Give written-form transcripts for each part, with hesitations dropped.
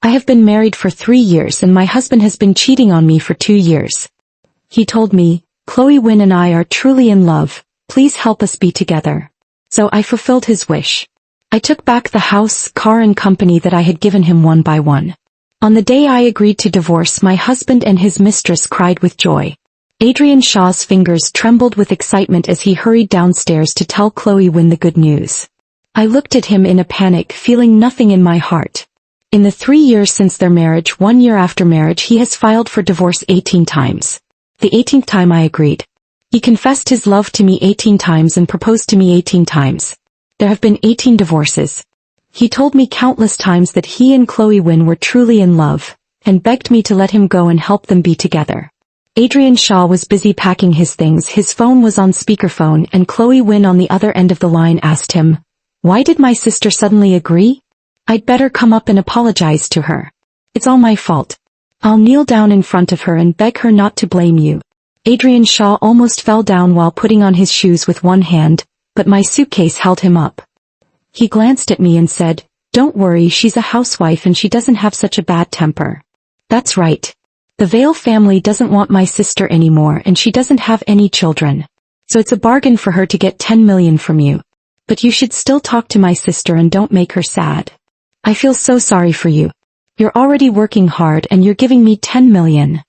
I have been married for 3 years and my husband has been cheating on me for 2 years. He told me, Chloe Wynn and I are truly in love, please help us be together. So I fulfilled his wish. I took back the house, car and company that I had given him one by one. On the day I agreed to divorce, my husband and his mistress cried with joy. Adrian Shaw's fingers trembled with excitement as he hurried downstairs to tell Chloe Wynn the good news. I looked at him in a panic, feeling nothing in my heart. In the 3 years since their marriage, 1 year after marriage, he has filed for divorce 18 times. The 18th time I agreed. He confessed his love to me 18 times and proposed to me 18 times. There have been 18 divorces. He told me countless times that he and Chloe Wynn were truly in love, and begged me to let him go and help them be together. Adrian Shaw was busy packing his things, his phone was on speakerphone, and Chloe Wynn on the other end of the line asked him, "Why did my sister suddenly agree? I'd better come up and apologize to her. It's all my fault. I'll kneel down in front of her and beg her not to blame you." Adrian Shaw almost fell down while putting on his shoes with one hand, but my suitcase held him up. He glanced at me and said, "Don't worry, she's a housewife and she doesn't have such a bad temper." That's right. The Vale family doesn't want my sister anymore and she doesn't have any children. So it's a bargain for her to get 10 million from you. But you should still talk to my sister and don't make her sad. I feel so sorry for you. You're already working hard and you're giving me 10 million.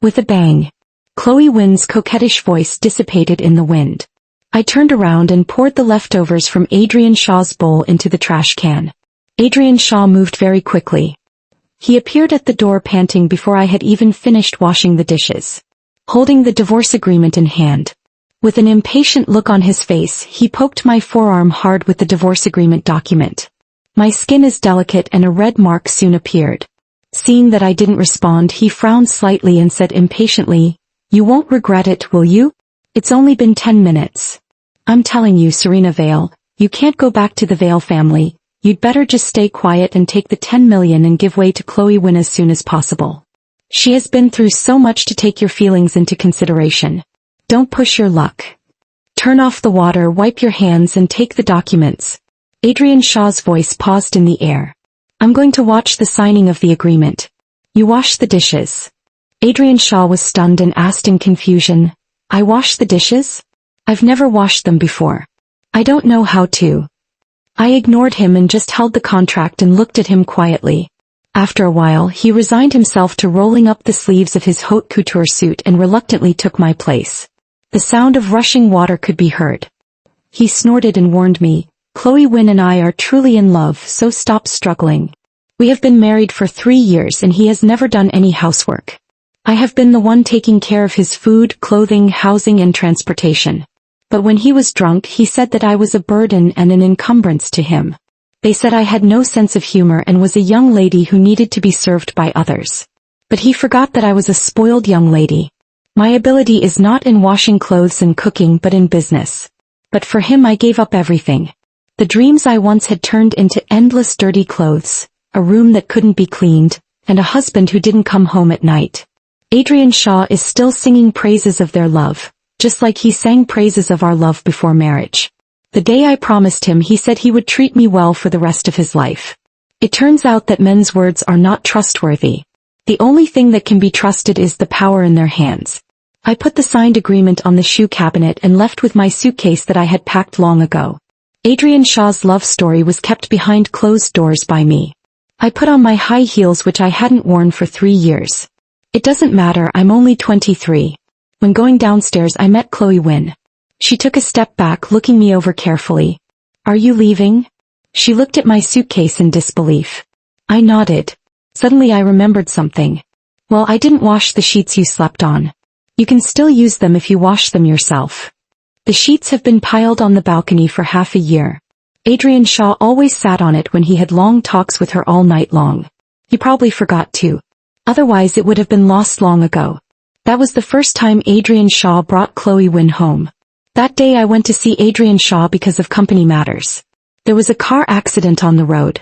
With a bang, Chloe Wynn's coquettish voice dissipated in the wind. I turned around and poured the leftovers from Adrian Shaw's bowl into the trash can. Adrian Shaw moved very quickly. He appeared at the door panting before I had even finished washing the dishes. Holding the divorce agreement in hand. With an impatient look on his face, he poked my forearm hard with the divorce agreement document. My skin is delicate and a red mark soon appeared. Seeing that I didn't respond, he frowned slightly and said impatiently, "You won't regret it, will you? It's only been 10 minutes. I'm telling you, Serena Vale, you can't go back to the Vale family. You'd better just stay quiet and take the 10 million and give way to Chloe Wynn as soon as possible. She has been through so much to take your feelings into consideration. Don't push your luck. Turn off the water, wipe your hands and take the documents." Adrian Shaw's voice paused in the air. "I'm going to watch the signing of the agreement. You wash the dishes." Adrian Shaw was stunned and asked in confusion, "I wash the dishes? I've never washed them before. I don't know how to." I ignored him and just held the contract and looked at him quietly. After a while, he resigned himself to rolling up the sleeves of his haute couture suit and reluctantly took my place. The sound of rushing water could be heard. He snorted and warned me, "Chloe Wynn and I are truly in love, so stop struggling. We have been married for 3 years and he has never done any housework. I have been the one taking care of his food, clothing, housing and transportation. But when he was drunk, he said that I was a burden and an encumbrance to him. They said I had no sense of humor and was a young lady who needed to be served by others. But he forgot that I was a spoiled young lady. My ability is not in washing clothes and cooking but in business. But for him I gave up everything. The dreams I once had turned into endless dirty clothes, a room that couldn't be cleaned, and a husband who didn't come home at night." Adrian Shaw is still singing praises of their love, just like he sang praises of our love before marriage. The day I promised him, he said he would treat me well for the rest of his life. It turns out that men's words are not trustworthy. The only thing that can be trusted is the power in their hands. I put the signed agreement on the shoe cabinet and left with my suitcase that I had packed long ago. Adrian Shaw's love story was kept behind closed doors by me. I put on my high heels, which I hadn't worn for 3 years. It doesn't matter, I'm only 23. When going downstairs I met Chloe Wynn. She took a step back, looking me over carefully. "Are you leaving?" She looked at my suitcase in disbelief. I nodded. Suddenly I remembered something. "Well, I didn't wash the sheets you slept on. You can still use them if you wash them yourself. The sheets have been piled on the balcony for half a year. Adrian Shaw always sat on it when he had long talks with her all night long. He probably forgot to. Otherwise it would have been lost long ago." That was the first time Adrian Shaw brought Chloe Wynn home. That day I went to see Adrian Shaw because of company matters. There was a car accident on the road.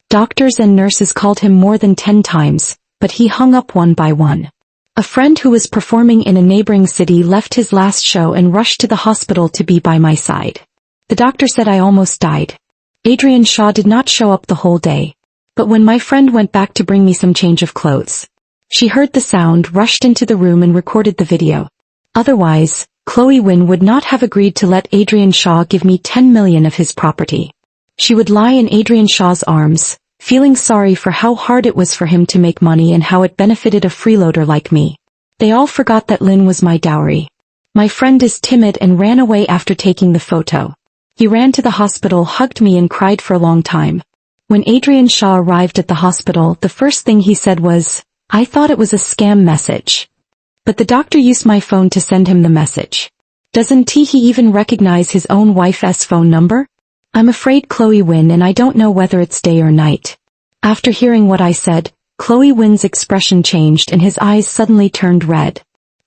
Doctors and nurses called him more than 10 times, but he hung up one by one. A friend who was performing in a neighboring city left his last show and rushed to the hospital to be by my side. The doctor said I almost died. Adrian Shaw did not show up the whole day. But when my friend went back to bring me some change of clothes, she heard the sound, rushed into the room and recorded the video. Otherwise, Chloe Wynn would not have agreed to let Adrian Shaw give me 10 million of his property. She would lie in Adrian Shaw's arms, feeling sorry for how hard it was for him to make money and how it benefited a freeloader like me. They all forgot that Lynn was my dowry. My friend is timid and ran away after taking the photo. He ran to the hospital, hugged me and cried for a long time. When Adrian Shaw arrived at the hospital, the first thing he said was, "I thought it was a scam message." But the doctor used my phone to send him the message. Doesn't he even recognize his own wife's phone number? I'm afraid Chloe Wynn, and I don't know whether it's day or night. After hearing what I said, Chloe Wynn's expression changed and his eyes suddenly turned red.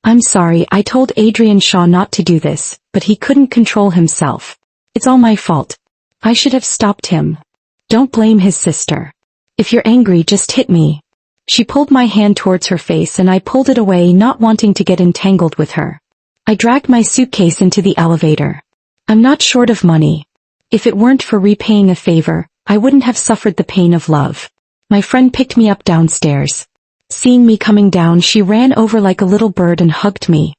I'm sorry, I told Adrian Shaw not to do this, but he couldn't control himself. It's all my fault. I should have stopped him. Don't blame his sister. If you're angry, just hit me. She pulled my hand towards her face and I pulled it away, not wanting to get entangled with her. I dragged my suitcase into the elevator. I'm not short of money. If it weren't for repaying a favor, I wouldn't have suffered the pain of love. My friend picked me up downstairs. Seeing me coming down, she ran over like a little bird and hugged me.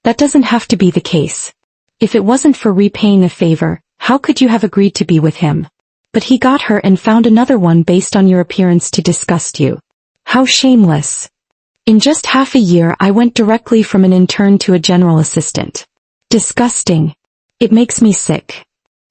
That doesn't have to be the case. If it wasn't for repaying a favor, how could you have agreed to be with him? But he got her and found another one based on your appearance to disgust you. How shameless. In just half a year I went directly from an intern to a general assistant. Disgusting. It makes me sick.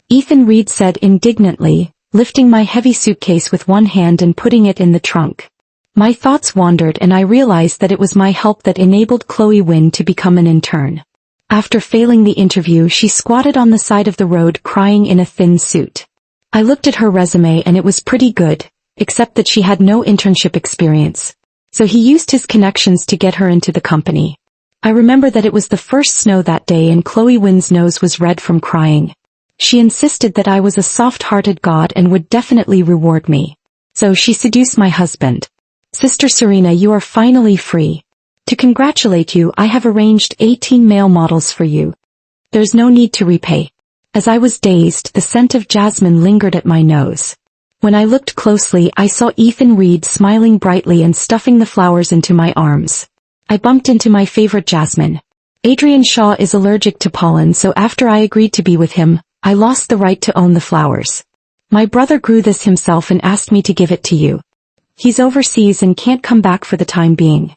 Ethan Reed said indignantly, lifting my heavy suitcase with one hand and putting it in the trunk. My thoughts wandered and I realized that it was my help that enabled Chloe Wynn to become an intern. After failing the interview, she squatted on the side of the road crying in a thin suit. I looked at her resume and it was pretty good, except that she had no internship experience. So he used his connections to get her into the company. I remember that it was the first snow that day and Chloe Wynn's nose was red from crying. She insisted that I was a soft-hearted god and would definitely reward me. So she seduced my husband. Sister Serena, you are finally free. To congratulate you, I have arranged 18 male models for you. There's no need to repay. As I was dazed, the scent of jasmine lingered at my nose. When I looked closely, I saw Ethan Reed smiling brightly and stuffing the flowers into my arms. I bumped into my favorite jasmine. Adrian Shaw is allergic to pollen, so after I agreed to be with him, I lost the right to own the flowers. My brother grew this himself and asked me to give it to you. He's overseas and can't come back for the time being.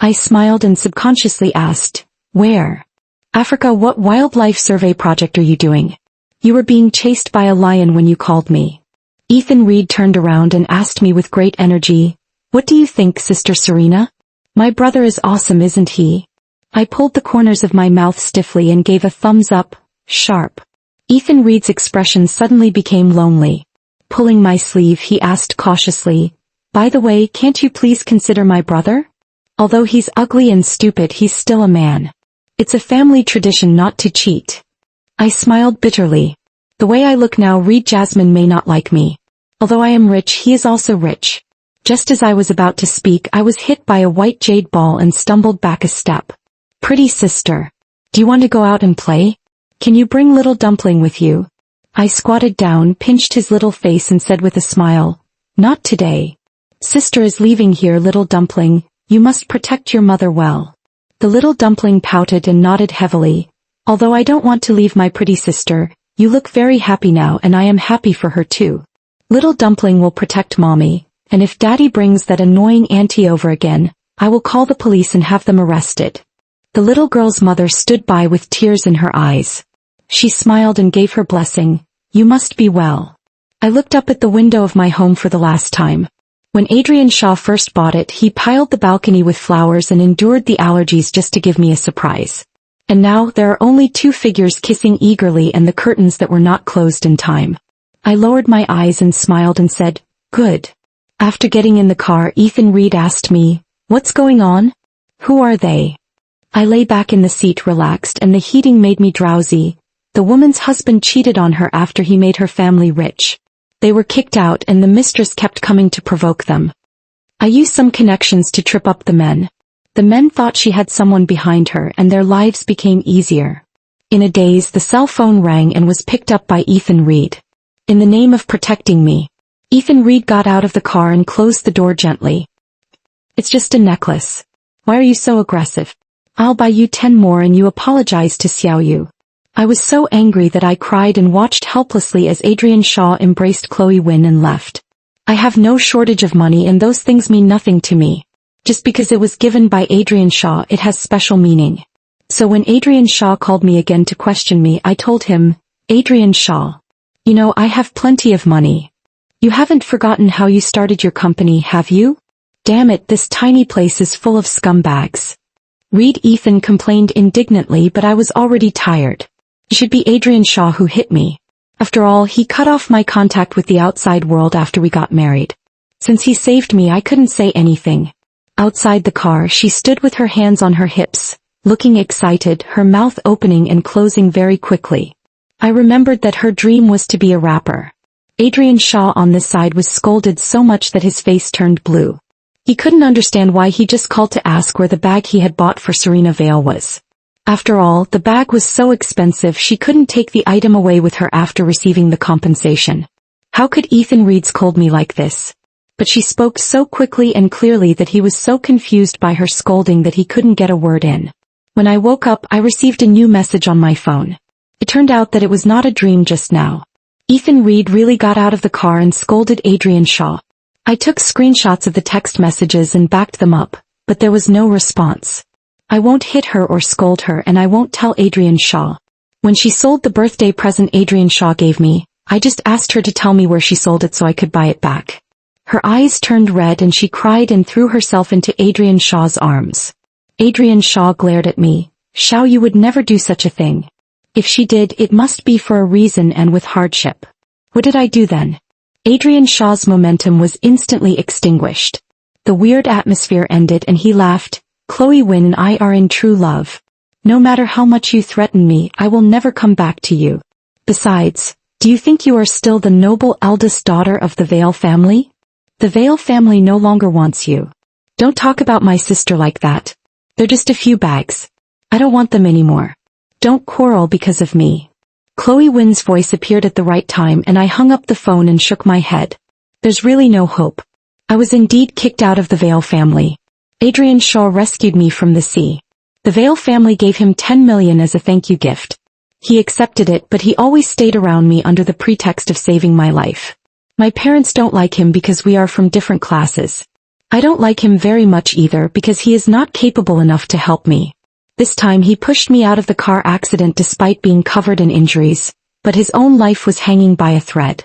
I smiled and subconsciously asked, where? Africa. What wildlife survey project are you doing? You were being chased by a lion when you called me. Ethan Reed turned around and asked me with great energy, what do you think, Sister Serena? My brother is awesome, isn't he? I pulled the corners of my mouth stiffly and gave a thumbs up, sharp. Ethan Reed's expression suddenly became lonely. Pulling my sleeve, he asked cautiously, by the way, can't you please consider my brother? Although he's ugly and stupid, he's still a man. It's a family tradition not to cheat. I smiled bitterly. The way I look now, Reed Jasmine may not like me. Although I am rich, he is also rich. Just as I was about to speak, I was hit by a white jade ball and stumbled back a step. Pretty sister. Do you want to go out and play? Can you bring little dumpling with you? I squatted down, pinched his little face and said with a smile, not today. Sister is leaving here, little dumpling. You must protect your mother well. The little dumpling pouted and nodded heavily. Although I don't want to leave my pretty sister, you look very happy now and I am happy for her too. Little dumpling will protect mommy, and if daddy brings that annoying auntie over again, I will call the police and have them arrested. The little girl's mother stood by with tears in her eyes. She smiled and gave her blessing. You must be well. I looked up at the window of my home for the last time. When Adrian Shaw first bought it, he piled the balcony with flowers and endured the allergies just to give me a surprise. And now there are only two figures kissing eagerly and the curtains that were not closed in time. I lowered my eyes and smiled and said, good. After getting in the car, Ethan Reed asked me, what's going on? Who are they? I lay back in the seat relaxed and the heating made me drowsy. The woman's husband cheated on her after he made her family rich. They were kicked out and the mistress kept coming to provoke them. I used some connections to trip up the men. The men thought she had someone behind her and their lives became easier. In a daze, the cell phone rang and was picked up by Ethan Reed. In the name of protecting me, Ethan Reed got out of the car and closed the door gently. It's just a necklace. Why are you so aggressive? I'll buy you 10 more and you apologize to Xiao Yu. I was so angry that I cried and watched helplessly as Adrian Shaw embraced Chloe Wynn and left. I have no shortage of money and those things mean nothing to me. Just because it was given by Adrian Shaw, it has special meaning. So when Adrian Shaw called me again to question me, I told him, Adrian Shaw, you know I have plenty of money. You haven't forgotten how you started your company, have you? Damn it, this tiny place is full of scumbags. Reed, Ethan complained indignantly, but I was already tired. It should be Adrian Shaw who hit me. After all, he cut off my contact with the outside world after we got married. Since he saved me, I couldn't say anything. Outside the car, she stood with her hands on her hips, looking excited, her mouth opening and closing very quickly. I remembered that her dream was to be a rapper. Adrian Shaw on this side was scolded so much that his face turned blue. He couldn't understand why he just called to ask where the bag he had bought for Serena Vale was. After all, the bag was so expensive she couldn't take the item away with her after receiving the compensation. How could Ethan Reed scold me like this? But she spoke so quickly and clearly that he was so confused by her scolding that he couldn't get a word in. When I woke up, I received a new message on my phone. It turned out that it was not a dream just now. Ethan Reed really got out of the car and scolded Adrian Shaw. I took screenshots of the text messages and backed them up, but there was no response. I won't hit her or scold her and I won't tell Adrian Shaw. When she sold the birthday present Adrian Shaw gave me, I just asked her to tell me where she sold it so I could buy it back. Her eyes turned red and she cried and threw herself into Adrian Shaw's arms. Adrian Shaw glared at me. Xiao Yu would never do such a thing. If she did, it must be for a reason and with hardship. What did I do then? Adrian Shaw's momentum was instantly extinguished. The weird atmosphere ended and he laughed. Chloe Wynn and I are in true love. No matter how much you threaten me, I will never come back to you. Besides, do you think you are still the noble eldest daughter of the Vale family? The Vale family no longer wants you. Don't talk about my sister like that. They're just a few bags. I don't want them anymore. Don't quarrel because of me. Chloe Wynn's voice appeared at the right time and I hung up the phone and shook my head. There's really no hope. I was indeed kicked out of the Vale family. Adrian Shaw rescued me from the sea. The Vale family gave him 10 million as a thank you gift. He accepted it, but he always stayed around me under the pretext of saving my life. My parents don't like him because we are from different classes. I don't like him very much either because he is not capable enough to help me. This time he pushed me out of the car accident despite being covered in injuries, but his own life was hanging by a thread.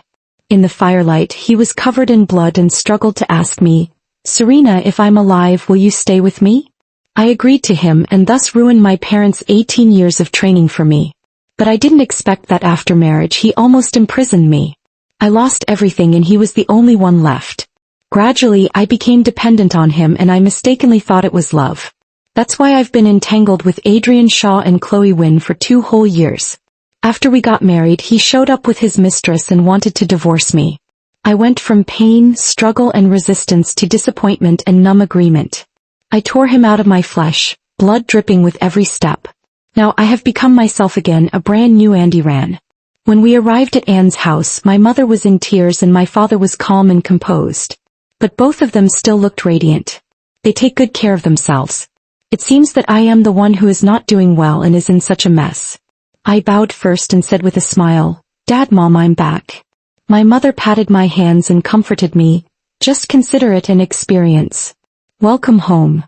In the firelight, he was covered in blood and struggled to ask me, Serena, if I'm alive, will you stay with me? I agreed to him and thus ruined my parents' 18 years of training for me. But I didn't expect that after marriage he almost imprisoned me. I lost everything and he was the only one left. Gradually I became dependent on him and I mistakenly thought it was love. That's why I've been entangled with Adrian Shaw and Chloe Wynn for 2 whole years. After we got married, he showed up with his mistress and wanted to divorce me. I went from pain, struggle and resistance to disappointment and numb agreement. I tore him out of my flesh, blood dripping with every step. Now I have become myself again, a brand new Andy Ran. When we arrived at Anne's house, my mother was in tears and my father was calm and composed. But both of them still looked radiant. They take good care of themselves. It seems that I am the one who is not doing well and is in such a mess. I bowed first and said with a smile, Dad, Mom, I'm back. My mother patted my hands and comforted me. Just consider it an experience. Welcome home.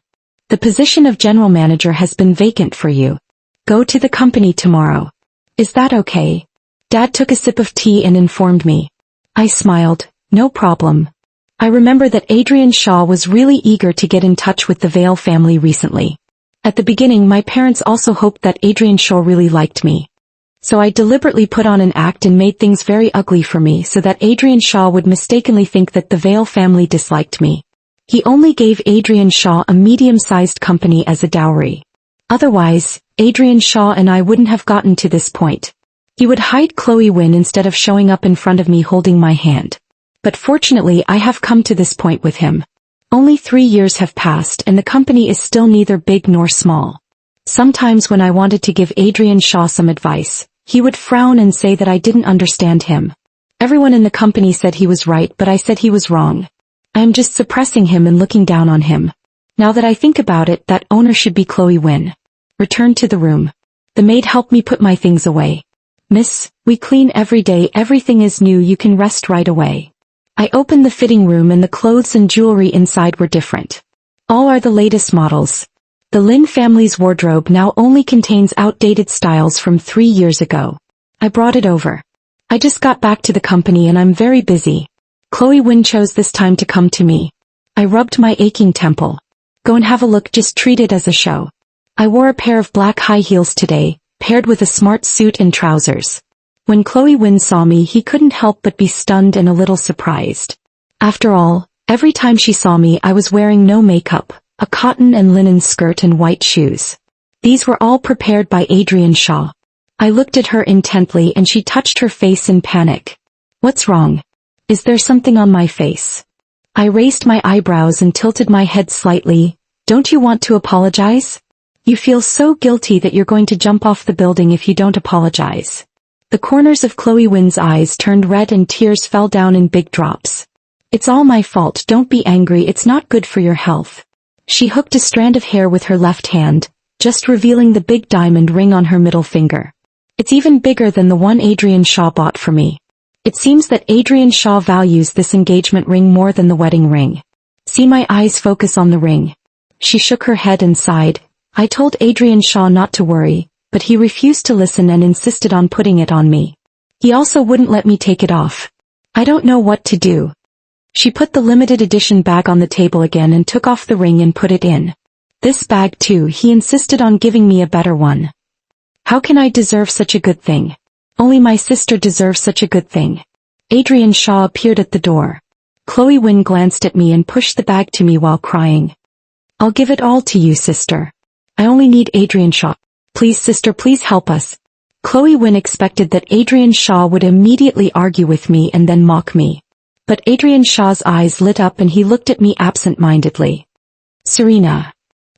The position of general manager has been vacant for you. Go to the company tomorrow. Is that okay? Dad took a sip of tea and informed me. I smiled, no problem. I remember that Adrian Shaw was really eager to get in touch with the Vale family recently. At the beginning my parents also hoped that Adrian Shaw really liked me. So I deliberately put on an act and made things very ugly for me so that Adrian Shaw would mistakenly think that the Vale family disliked me. He only gave Adrian Shaw a medium-sized company as a dowry. Otherwise, Adrian Shaw and I wouldn't have gotten to this point. He would hide Chloe Wynn instead of showing up in front of me holding my hand. But fortunately I have come to this point with him. Only 3 years have passed and the company is still neither big nor small. Sometimes when I wanted to give Adrian Shaw some advice, he would frown and say that I didn't understand him. Everyone in the company said he was right, but I said he was wrong. I am just suppressing him and looking down on him. Now that I think about it, that owner should be Chloe Wynn. Returned to the room. The maid helped me put my things away. Miss, we clean every day, everything is new, you can rest right away. I opened the fitting room and the clothes and jewelry inside were different. All are the latest models. The Lin family's wardrobe now only contains outdated styles from 3 years ago. I brought it over. I just got back to the company and I'm very busy. Chloe Wynn chose this time to come to me. I rubbed my aching temple. Go and have a look, just treat it as a show. I wore a pair of black high heels today, paired with a smart suit and trousers. When Chloe Wynn saw me, he couldn't help but be stunned and a little surprised. After all, every time she saw me I was wearing no makeup, a cotton and linen skirt and white shoes. These were all prepared by Adrian Shaw. I looked at her intently and she touched her face in panic. What's wrong? Is there something on my face? I raised my eyebrows and tilted my head slightly. Don't you want to apologize? You feel so guilty that you're going to jump off the building if you don't apologize. The corners of Chloe Wynn's eyes turned red and tears fell down in big drops. It's all my fault, don't be angry, it's not good for your health. She hooked a strand of hair with her left hand, just revealing the big diamond ring on her middle finger. It's even bigger than the one Adrian Shaw bought for me. It seems that Adrian Shaw values this engagement ring more than the wedding ring. See my eyes focus on the ring. She shook her head and sighed. I told Adrian Shaw not to worry, but he refused to listen and insisted on putting it on me. He also wouldn't let me take it off. I don't know what to do. She put the limited edition bag on the table again and took off the ring and put it in. This bag too, he insisted on giving me a better one. How can I deserve such a good thing? Only my sister deserves such a good thing. Adrian Shaw appeared at the door. Chloe Wynn glanced at me and pushed the bag to me while crying. I'll give it all to you, sister. I only need Adrian Shaw. Please, sister, please help us. Chloe Wynn expected that Adrian Shaw would immediately argue with me and then mock me. But Adrian Shaw's eyes lit up and he looked at me absent-mindedly. Serena.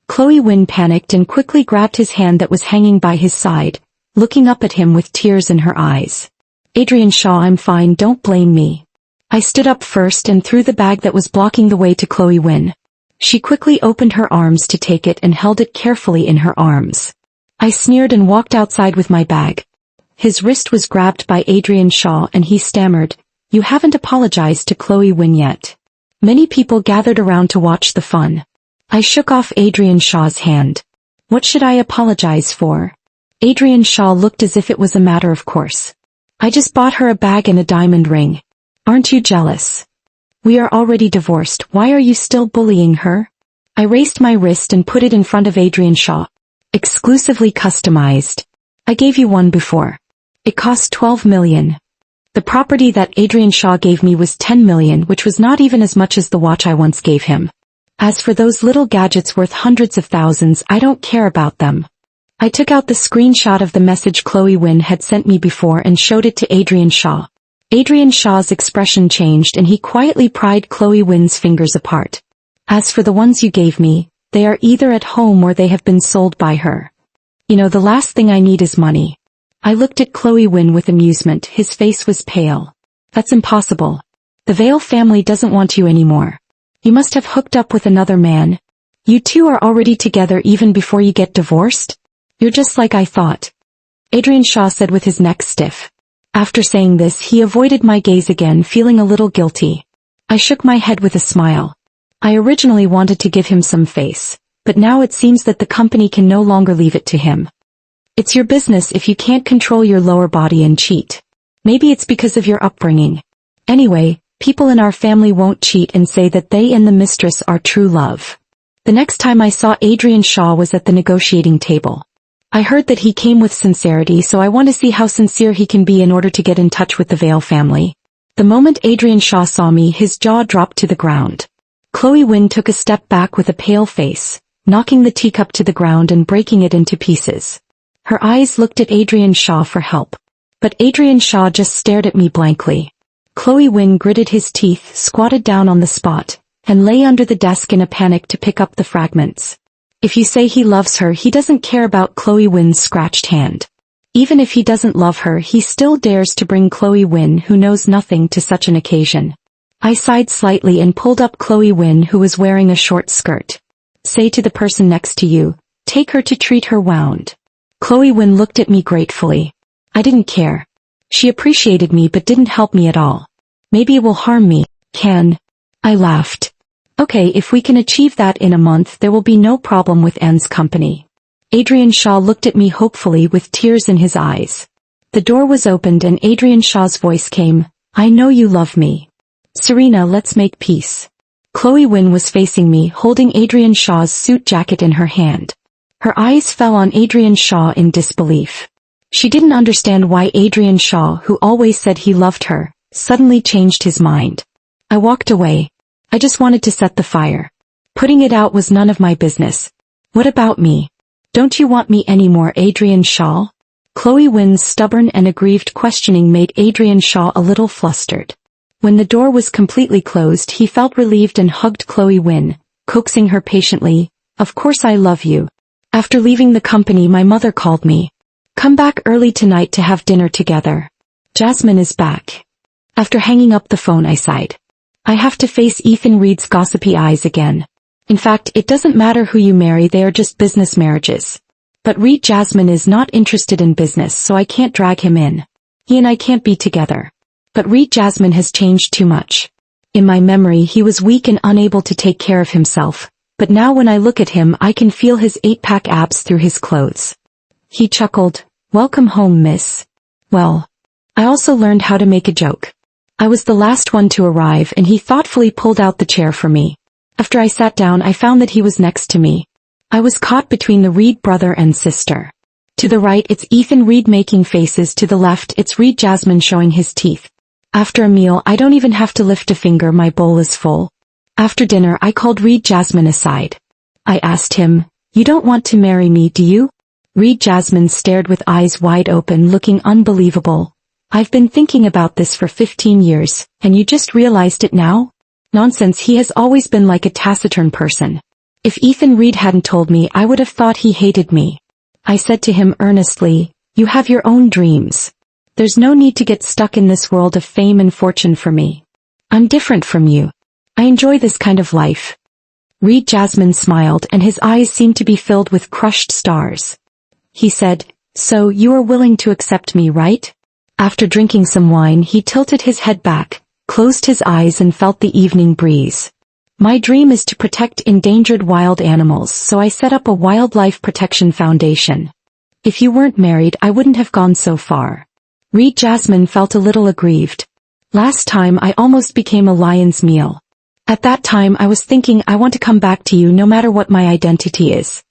Chloe Wynn panicked and quickly grabbed his hand that was hanging by his side, looking up at him with tears in her eyes. Adrian Shaw, I'm fine, don't blame me. I stood up first and threw the bag that was blocking the way to Chloe Wynn. She quickly opened her arms to take it and held it carefully in her arms. I sneered and walked outside with my bag. His wrist was grabbed by Adrian Shaw and he stammered, You haven't apologized to Chloe Wynn yet. Many people gathered around to watch the fun. I shook off Adrian Shaw's hand. What should I apologize for? Adrian Shaw looked as if it was a matter of course. I just bought her a bag and a diamond ring. Aren't you jealous? We are already divorced, why are you still bullying her? I raised my wrist and put it in front of Adrian Shaw. Exclusively customized. I gave you one before. It cost 12 million. The property that Adrian Shaw gave me was 10 million, which was not even as much as the watch I once gave him. As for those little gadgets worth hundreds of thousands, I don't care about them. I took out the screenshot of the message Chloe Wynn had sent me before and showed it to Adrian Shaw. Adrian Shaw's expression changed and he quietly pried Chloe Wynn's fingers apart. As for the ones you gave me, they are either at home or they have been sold by her. You know, the last thing I need is money. I looked at Chloe Wynn with amusement, his face was pale. That's impossible. The Vale family doesn't want you anymore. You must have hooked up with another man. You two are already together even before you get divorced? You're just like I thought. Adrian Shaw said with his neck stiff. After saying this, he avoided my gaze again, feeling a little guilty. I shook my head with a smile. I originally wanted to give him some face, but now it seems that the company can no longer leave it to him. It's your business if you can't control your lower body and cheat. Maybe it's because of your upbringing. Anyway, people in our family won't cheat and say that they and the mistress are true love. The next time I saw Adrian Shaw was at the negotiating table. I heard that he came with sincerity, so I want to see how sincere he can be in order to get in touch with the Vale family. The moment Adrian Shaw saw me, his jaw dropped to the ground. Chloe Wynn took a step back with a pale face, knocking the teacup to the ground and breaking it into pieces. Her eyes looked at Adrian Shaw for help. But Adrian Shaw just stared at me blankly. Chloe Wynn gritted his teeth, squatted down on the spot, and lay under the desk in a panic to pick up the fragments. If you say he loves her, he doesn't care about Chloe Wynn's scratched hand. Even if he doesn't love her, he still dares to bring Chloe Wynn, who knows nothing, to such an occasion. I sighed slightly and pulled up Chloe Wynn, who was wearing a short skirt. Say to the person next to you, take her to treat her wound. Chloe Wynn looked at me gratefully. I didn't care. She appreciated me but didn't help me at all. Maybe it will harm me. Can? I laughed. Okay, if we can achieve that in a month, there will be no problem with Anne's company. Adrian Shaw looked at me hopefully with tears in his eyes. The door was opened and Adrian Shaw's voice came, I know you love me. Serena, let's make peace. Chloe Wynn was facing me, holding Adrian Shaw's suit jacket in her hand. Her eyes fell on Adrian Shaw in disbelief. She didn't understand why Adrian Shaw, who always said he loved her, suddenly changed his mind. I walked away. I just wanted to set the fire. Putting it out was none of my business. What about me? Don't you want me anymore, Adrian Shaw? Chloe Wynn's stubborn and aggrieved questioning made Adrian Shaw a little flustered. When the door was completely closed, he felt relieved and hugged Chloe Wynn, coaxing her patiently, Of course I love you. After leaving the company, my mother called me. Come back early tonight to have dinner together. Jasmine is back. After hanging up the phone, I sighed. I have to face Ethan Reed's gossipy eyes again. In fact, it doesn't matter who you marry, they are just business marriages. But Reed Jasmine is not interested in business, so I can't drag him in. He and I can't be together. But Reed Jasmine has changed too much. In my memory, he was weak and unable to take care of himself. But now when I look at him, I can feel his 8-pack abs through his clothes. He chuckled, Welcome home, miss. Well, I also learned how to make a joke. I was the last one to arrive and he thoughtfully pulled out the chair for me. After I sat down, I found that he was next to me. I was caught between the Reed brother and sister. To the right, it's Ethan Reed making faces. To the left, it's Reed Jasmine showing his teeth. After a meal, I don't even have to lift a finger, my bowl is full. After dinner, I called Reed Jasmine aside. I asked him, You don't want to marry me, do you? Reed Jasmine stared with eyes wide open, looking unbelievable. I've been thinking about this for 15 years, and you just realized it now? Nonsense, he has always been like a taciturn person. If Ethan Reed hadn't told me, I would have thought he hated me. I said to him earnestly, You have your own dreams. There's no need to get stuck in this world of fame and fortune for me. I'm different from you. I enjoy this kind of life. Reed Jasmine smiled and his eyes seemed to be filled with crushed stars. He said, So you are willing to accept me, right? After drinking some wine, he tilted his head back, closed his eyes and felt the evening breeze. My dream is to protect endangered wild animals, so I set up a wildlife protection foundation. If you weren't married, I wouldn't have gone so far. Reed Jasmine felt a little aggrieved. Last time I almost became a lion's meal. At that time I was thinking, I want to come back to you no matter what my identity is.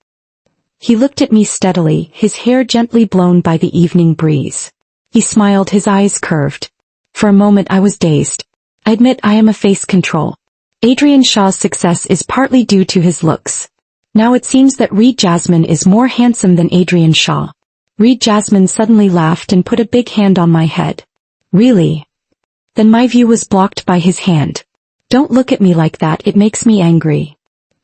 He looked at me steadily, his hair gently blown by the evening breeze. He smiled, his eyes curved. For a moment I was dazed. I admit I am a face control. Adrian Shaw's success is partly due to his looks. Now it seems that Reed Jasmine is more handsome than Adrian Shaw. Reed Jasmine suddenly laughed and put a big hand on my head. Really? Then my view was blocked by his hand. Don't look at me like that, it makes me angry.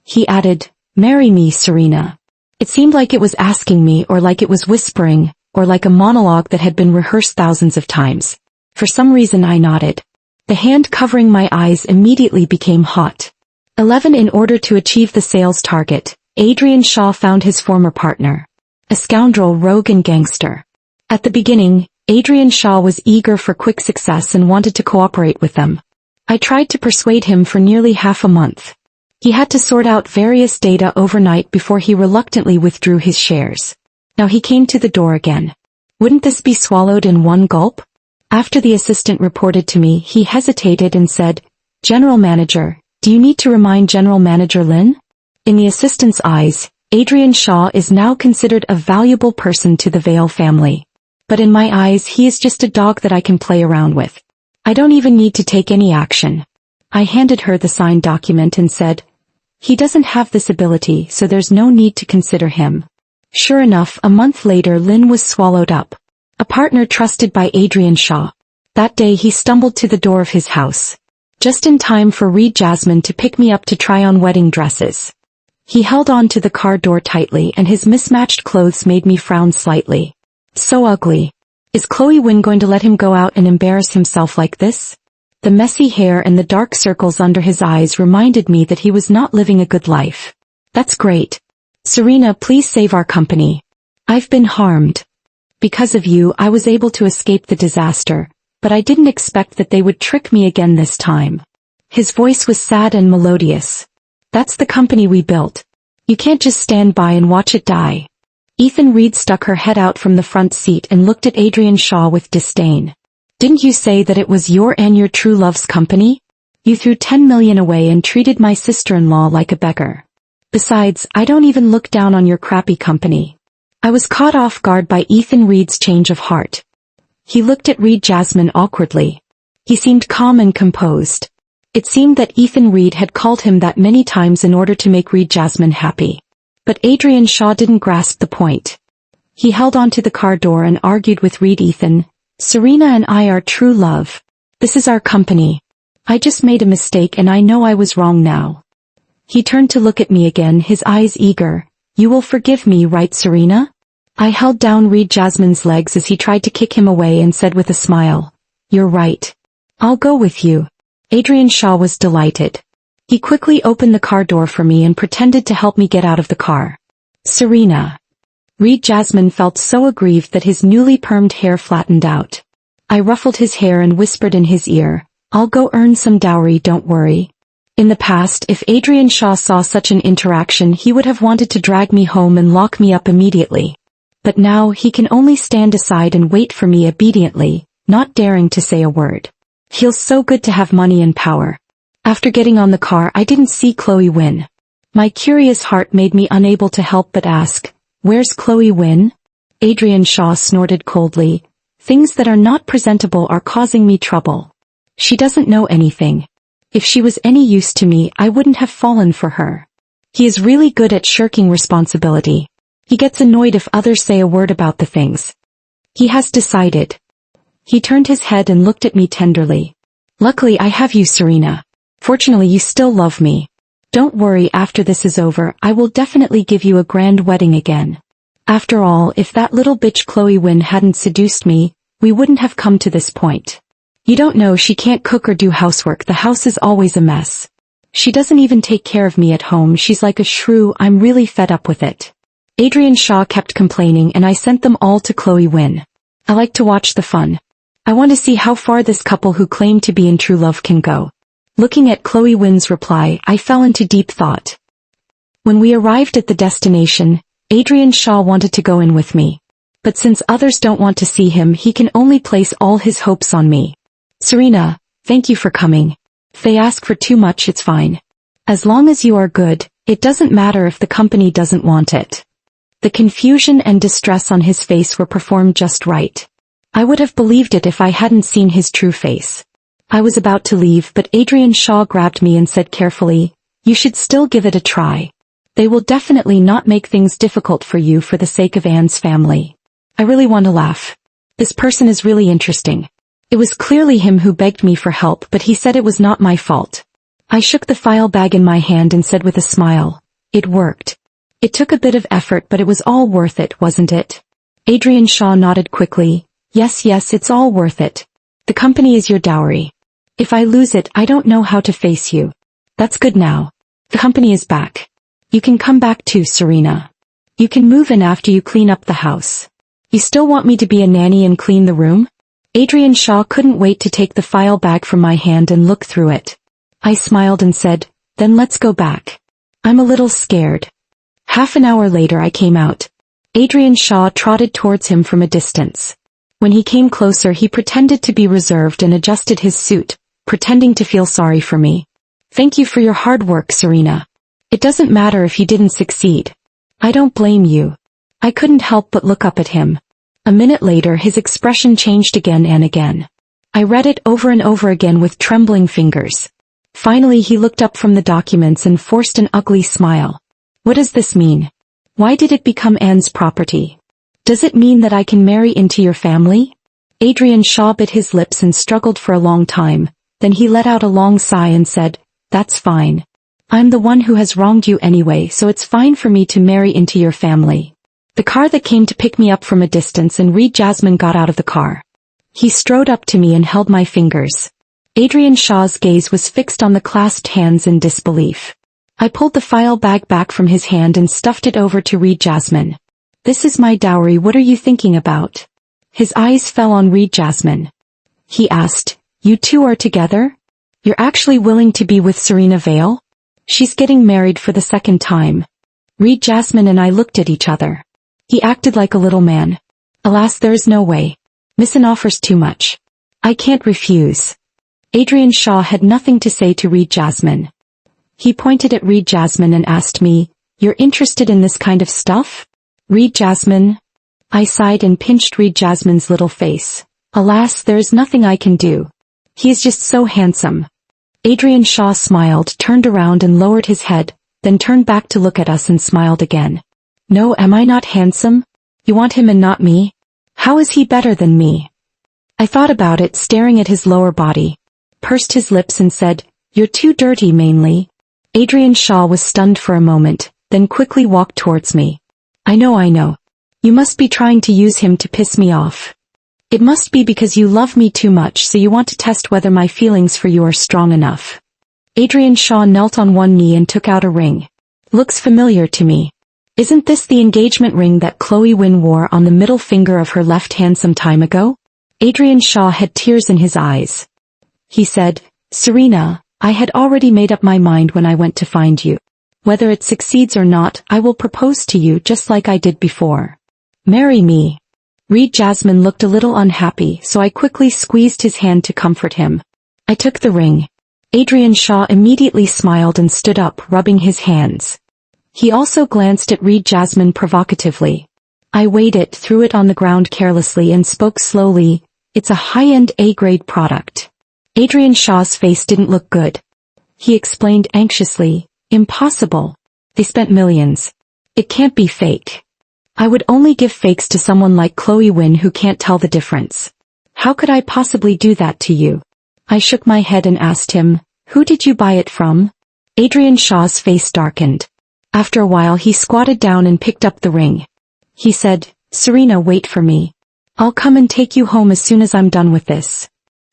He added, Marry me, Serena. It seemed like it was asking me, or like it was whispering, or like a monologue that had been rehearsed thousands of times. For some reason I nodded. The hand covering my eyes immediately became hot. 11. In order to achieve the sales target, Adrian Shaw found his former partner. A scoundrel, rogue and gangster. At the beginning, Adrian Shaw was eager for quick success and wanted to cooperate with them. I tried to persuade him for nearly half a month. He had to sort out various data overnight before he reluctantly withdrew his shares. Now he came to the door again. Wouldn't this be swallowed in one gulp? After the assistant reported to me, he hesitated and said, General Manager, do you need to remind General Manager Lin? In the assistant's eyes, Adrian Shaw is now considered a valuable person to the Vale family. But in my eyes, he is just a dog that I can play around with. I don't even need to take any action. I handed her the signed document and said, He doesn't have this ability, so there's no need to consider him. Sure enough, a month later Lin was swallowed up. A partner trusted by Adrian Shaw. That day he stumbled to the door of his house. Just in time for Reed Jasmine to pick me up to try on wedding dresses. He held on to the car door tightly and his mismatched clothes made me frown slightly. So ugly. Is Chloe Wynn going to let him go out and embarrass himself like this? The messy hair and the dark circles under his eyes reminded me that he was not living a good life. That's great. Serena, please save our company. I've been harmed. Because of you, I was able to escape the disaster, but I didn't expect that they would trick me again this time. His voice was sad and melodious. That's the company we built. You can't just stand by and watch it die. Ethan Reed stuck her head out from the front seat and looked at Adrian Shaw with disdain. Didn't you say that it was your and your true love's company? You threw 10 million away and treated my sister-in-law like a beggar. Besides, I don't even look down on your crappy company. I was caught off guard by Ethan Reed's change of heart. He looked at Reed Jasmine awkwardly. He seemed calm and composed. It seemed that Ethan Reed had called him that many times in order to make Reed Jasmine happy. But Adrian Shaw didn't grasp the point. He held onto the car door and argued with Reed. Ethan, Serena and I are true love. This is our company. I just made a mistake and I know I was wrong now. He turned to look at me again, his eyes eager. You will forgive me, right, Serena? I held down Reed Jasmine's legs as he tried to kick him away and said with a smile, You're right. I'll go with you. Adrian Shaw was delighted. He quickly opened the car door for me and pretended to help me get out of the car. Serena. Reed Jasmine felt so aggrieved that his newly permed hair flattened out. I ruffled his hair and whispered in his ear, I'll go earn some dowry, don't worry. In the past, if Adrian Shaw saw such an interaction, he would have wanted to drag me home and lock me up immediately. But now he can only stand aside and wait for me obediently, not daring to say a word. Feels so good to have money and power. After getting on the car, I didn't see Chloe Wynn. My curious heart made me unable to help but ask, Where's Chloe Wynn? Adrian Shaw snorted coldly. Things that are not presentable are causing me trouble. She doesn't know anything. If she was any use to me, I wouldn't have fallen for her. He is really good at shirking responsibility. He gets annoyed if others say a word about the things he has decided. He turned his head and looked at me tenderly. Luckily I have you, Serena. Fortunately you still love me. Don't worry, after this is over, I will definitely give you a grand wedding again. After all, if that little bitch Chloe Wynn hadn't seduced me, we wouldn't have come to this point. You don't know, she can't cook or do housework, the house is always a mess. She doesn't even take care of me at home, she's like a shrew, I'm really fed up with it. Adrian Shaw kept complaining and I sent them all to Chloe Wynn. I like to watch the fun. I want to see how far this couple who claim to be in true love can go. Looking at Chloe Wynn's reply, I fell into deep thought. When we arrived at the destination, Adrian Shaw wanted to go in with me. But since others don't want to see him, he can only place all his hopes on me. Serena, thank you for coming. If they ask for too much, it's fine. As long as you are good, it doesn't matter if the company doesn't want it. The confusion and distress on his face were performed just right. I would have believed it if I hadn't seen his true face. I was about to leave, but Adrian Shaw grabbed me and said carefully, You should still give it a try. They will definitely not make things difficult for you for the sake of Anne's family. I really want to laugh. This person is really interesting. It was clearly him who begged me for help, but he said it was not my fault. I shook the file bag in my hand and said with a smile, It worked. It took a bit of effort, but it was all worth it, wasn't it? Adrian Shaw nodded quickly. Yes, it's all worth it. The company is your dowry. If I lose it, I don't know how to face you. That's good now. The company is back. You can come back too, Serena. You can move in after you clean up the house. You still want me to be a nanny and clean the room? Adrian Shaw couldn't wait to take the file bag from my hand and look through it. I smiled and said, Then let's go back. I'm a little scared. Half an hour later I came out. Adrian Shaw trotted towards him from a distance. When he came closer, he pretended to be reserved and adjusted his suit, pretending to feel sorry for me. Thank you for your hard work, Serena. It doesn't matter if you didn't succeed. I don't blame you. I couldn't help but look up at him. A minute later his expression changed again and again. I read it over and over again with trembling fingers. Finally he looked up from the documents and forced an ugly smile. What does this mean? Why did it become Anne's property? Does it mean that I can marry into your family? Adrian Shaw bit his lips and struggled for a long time. Then he let out a long sigh and said, That's fine. I'm the one who has wronged you anyway, so it's fine for me to marry into your family. The car that came to pick me up from a distance, and Reed Jasmine got out of the car. He strode up to me and held my fingers. Adrian Shaw's gaze was fixed on the clasped hands in disbelief. I pulled the file bag back from his hand and stuffed it over to Reed Jasmine. "This is my dowry, what are you thinking about?" His eyes fell on Reed Jasmine. He asked, "You two are together? You're actually willing to be with Serena Vale? She's getting married for the second time." Reed Jasmine and I looked at each other. He acted like a little man. "Alas, there is no way. Missin offers too much. I can't refuse." Adrian Shaw had nothing to say to Reed Jasmine. He pointed at Reed Jasmine and asked me, "You're interested in this kind of stuff? Reed Jasmine?" I sighed and pinched Reed Jasmine's little face. "Alas, there is nothing I can do. He is just so handsome." Adrian Shaw smiled, turned around and lowered his head, then turned back to look at us and smiled again. "No, am I not handsome? You want him and not me? How is he better than me?" I thought about it, staring at his lower body, pursed his lips and said, "You're too dirty, mainly." Adrian Shaw was stunned for a moment, then quickly walked towards me. I know. You must be trying to use him to piss me off. It must be because you love me too much, so you want to test whether my feelings for you are strong enough." Adrian Shaw knelt on one knee and took out a ring. "Looks familiar to me. Isn't this the engagement ring that Chloe Wynn wore on the middle finger of her left hand some time ago?" Adrian Shaw had tears in his eyes. He said, "Serena, I had already made up my mind when I went to find you. Whether it succeeds or not, I will propose to you just like I did before. Marry me." Reed Jasmine looked a little unhappy, so I quickly squeezed his hand to comfort him. I took the ring. Adrian Shaw immediately smiled and stood up, rubbing his hands. He also glanced at Reed Jasmine provocatively. I weighed it, threw it on the ground carelessly and spoke slowly, "It's a high-end A-grade product." Adrian Shaw's face didn't look good. He explained anxiously, "Impossible. They spent millions. It can't be fake. I would only give fakes to someone like Chloe Wynn who can't tell the difference. How could I possibly do that to you?" I shook my head and asked him, "Who did you buy it from?" Adrian Shaw's face darkened. After a while he squatted down and picked up the ring. He said, "Serena, wait for me. I'll come and take you home as soon as I'm done with this."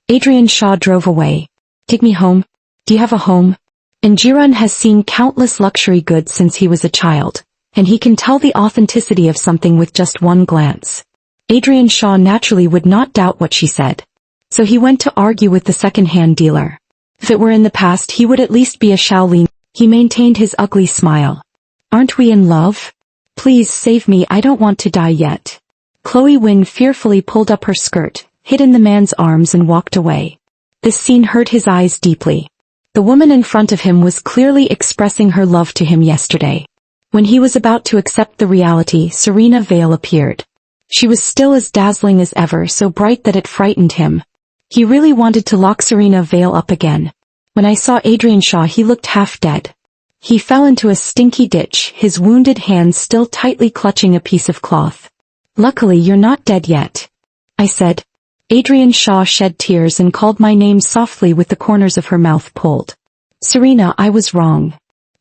Adrian Shaw drove away. "Take me home? Do you have a home?" Jiran has seen countless luxury goods since he was a child, and he can tell the authenticity of something with just one glance. Adrian Shaw naturally would not doubt what she said. So he went to argue with the second-hand dealer. If it were in the past, he would at least be a Shaolin. He maintained his ugly smile. "Aren't we in love? Please save me, I don't want to die yet." Chloe Wynn fearfully pulled up her skirt, hid in the man's arms and walked away. This scene hurt his eyes deeply. The woman in front of him was clearly expressing her love to him yesterday. When he was about to accept the reality, Serena Vale appeared. She was still as dazzling as ever, so bright that it frightened him. He really wanted to lock Serena Vale up again. When I saw Adrian Shaw, he looked half dead. He fell into a stinky ditch, his wounded hands still tightly clutching a piece of cloth. "Luckily you're not dead yet," I said. Adrian Shaw shed tears and called my name softly with the corners of her mouth pulled. "Serena, I was wrong.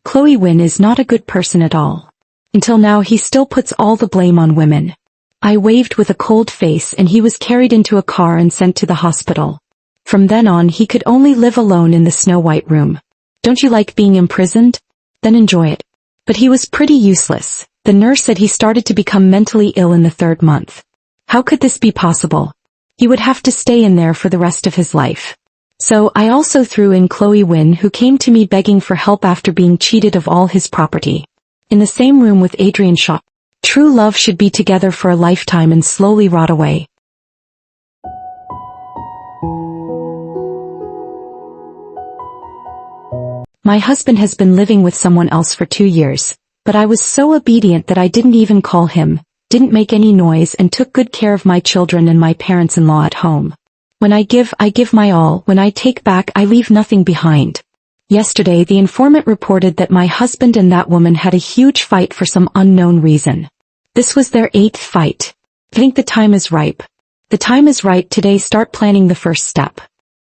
Chloe Wynn is not a good person at all. Until now he still puts all the blame on women." I waved with a cold face and he was carried into a car and sent to the hospital. From then on he could only live alone in the snow-white room. "Don't you like being imprisoned? Then enjoy it." But he was pretty useless. The nurse said he started to become mentally ill in the 3rd month. How could this be possible? He would have to stay in there for the rest of his life. So I also threw in Chloe Wynn, who came to me begging for help after being cheated of all his property. In the same room with Adrian Shaw. True love should be together for a lifetime and slowly rot away. My husband has been living with someone else for 2 years, but I was so obedient that I didn't even call him, didn't make any noise and took good care of my children and my parents-in-law at home. When I give my all. When I take back, I leave nothing behind. Yesterday the informant reported that my husband and that woman had a huge fight for some unknown reason. This was their 8th fight. I think the time is ripe. The time is right today. Start planning the first step.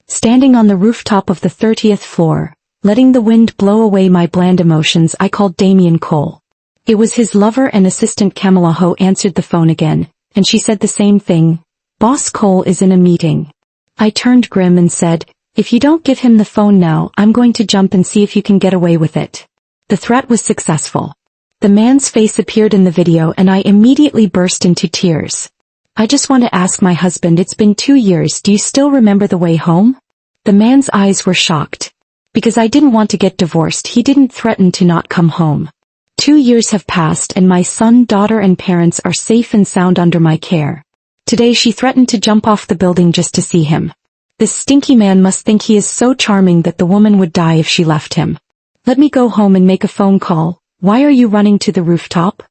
Standing on the rooftop of the 30th floor, letting the wind blow away my bland emotions, I called Damien Cole. It was his lover and assistant Kamala who answered the phone again, and she said the same thing. Boss Cole is in a meeting. I turned grim and said, if you don't give him the phone now, I'm going to jump and see if you can get away with it. The threat was successful. The man's face appeared in the video and I immediately burst into tears. I just want to ask my husband, it's been 2 years, do you still remember the way home? The man's eyes were shocked. Because I didn't want to get divorced, he didn't threaten to not come home. 2 years have passed and my son, daughter and parents are safe and sound under my care. Today she threatened to jump off the building just to see him. This stinky man must think he is so charming that the woman would die if she left him. Let me go home and make a phone call. Why are you running to the rooftop?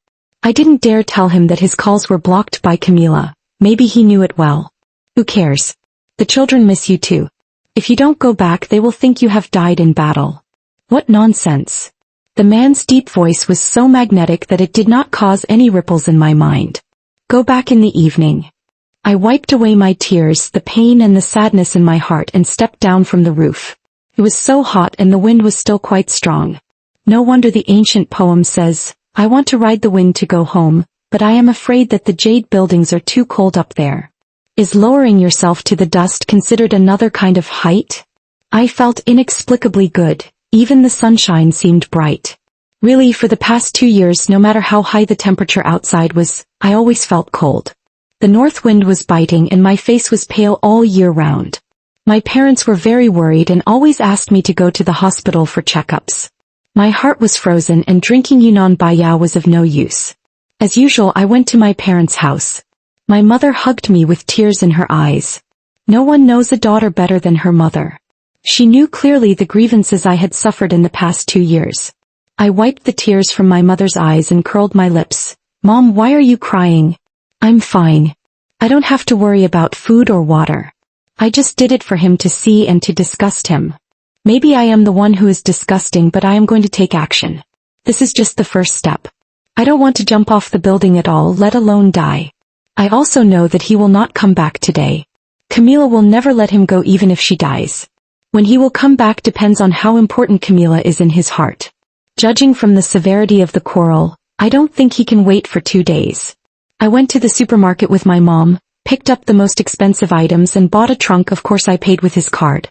I didn't dare tell him that his calls were blocked by Camila. Maybe he knew it well. Who cares? The children miss you too. If you don't go back, they will think you have died in battle. What nonsense. The man's deep voice was so magnetic that it did not cause any ripples in my mind. Go back in the evening. I wiped away my tears, the pain and the sadness in my heart and stepped down from the roof. It was so hot and the wind was still quite strong. No wonder the ancient poem says, I want to ride the wind to go home, but I am afraid that the jade buildings are too cold up there. Is lowering yourself to the dust considered another kind of height? I felt inexplicably good, even the sunshine seemed bright. Really, for the past 2 years, no matter how high the temperature outside was, I always felt cold. The north wind was biting and my face was pale all year round. My parents were very worried and always asked me to go to the hospital for checkups. My heart was frozen and drinking Yunnan Baiyao was of no use. As usual, I went to my parents' house. My mother hugged me with tears in her eyes. No one knows a daughter better than her mother. She knew clearly the grievances I had suffered in the past 2 years. I wiped the tears from my mother's eyes and curled my lips. Mom, why are you crying? I'm fine. I don't have to worry about food or water. I just did it for him to see and to disgust him. Maybe I am the one who is disgusting, but I am going to take action. This is just the first step. I don't want to jump off the building at all, let alone die. I also know that he will not come back today. Camila will never let him go even if she dies. When he will come back depends on how important Camila is in his heart. Judging from the severity of the quarrel, I don't think he can wait for 2 days. I went to the supermarket with my mom, picked up the most expensive items and bought a trunk. Of course I paid with his card.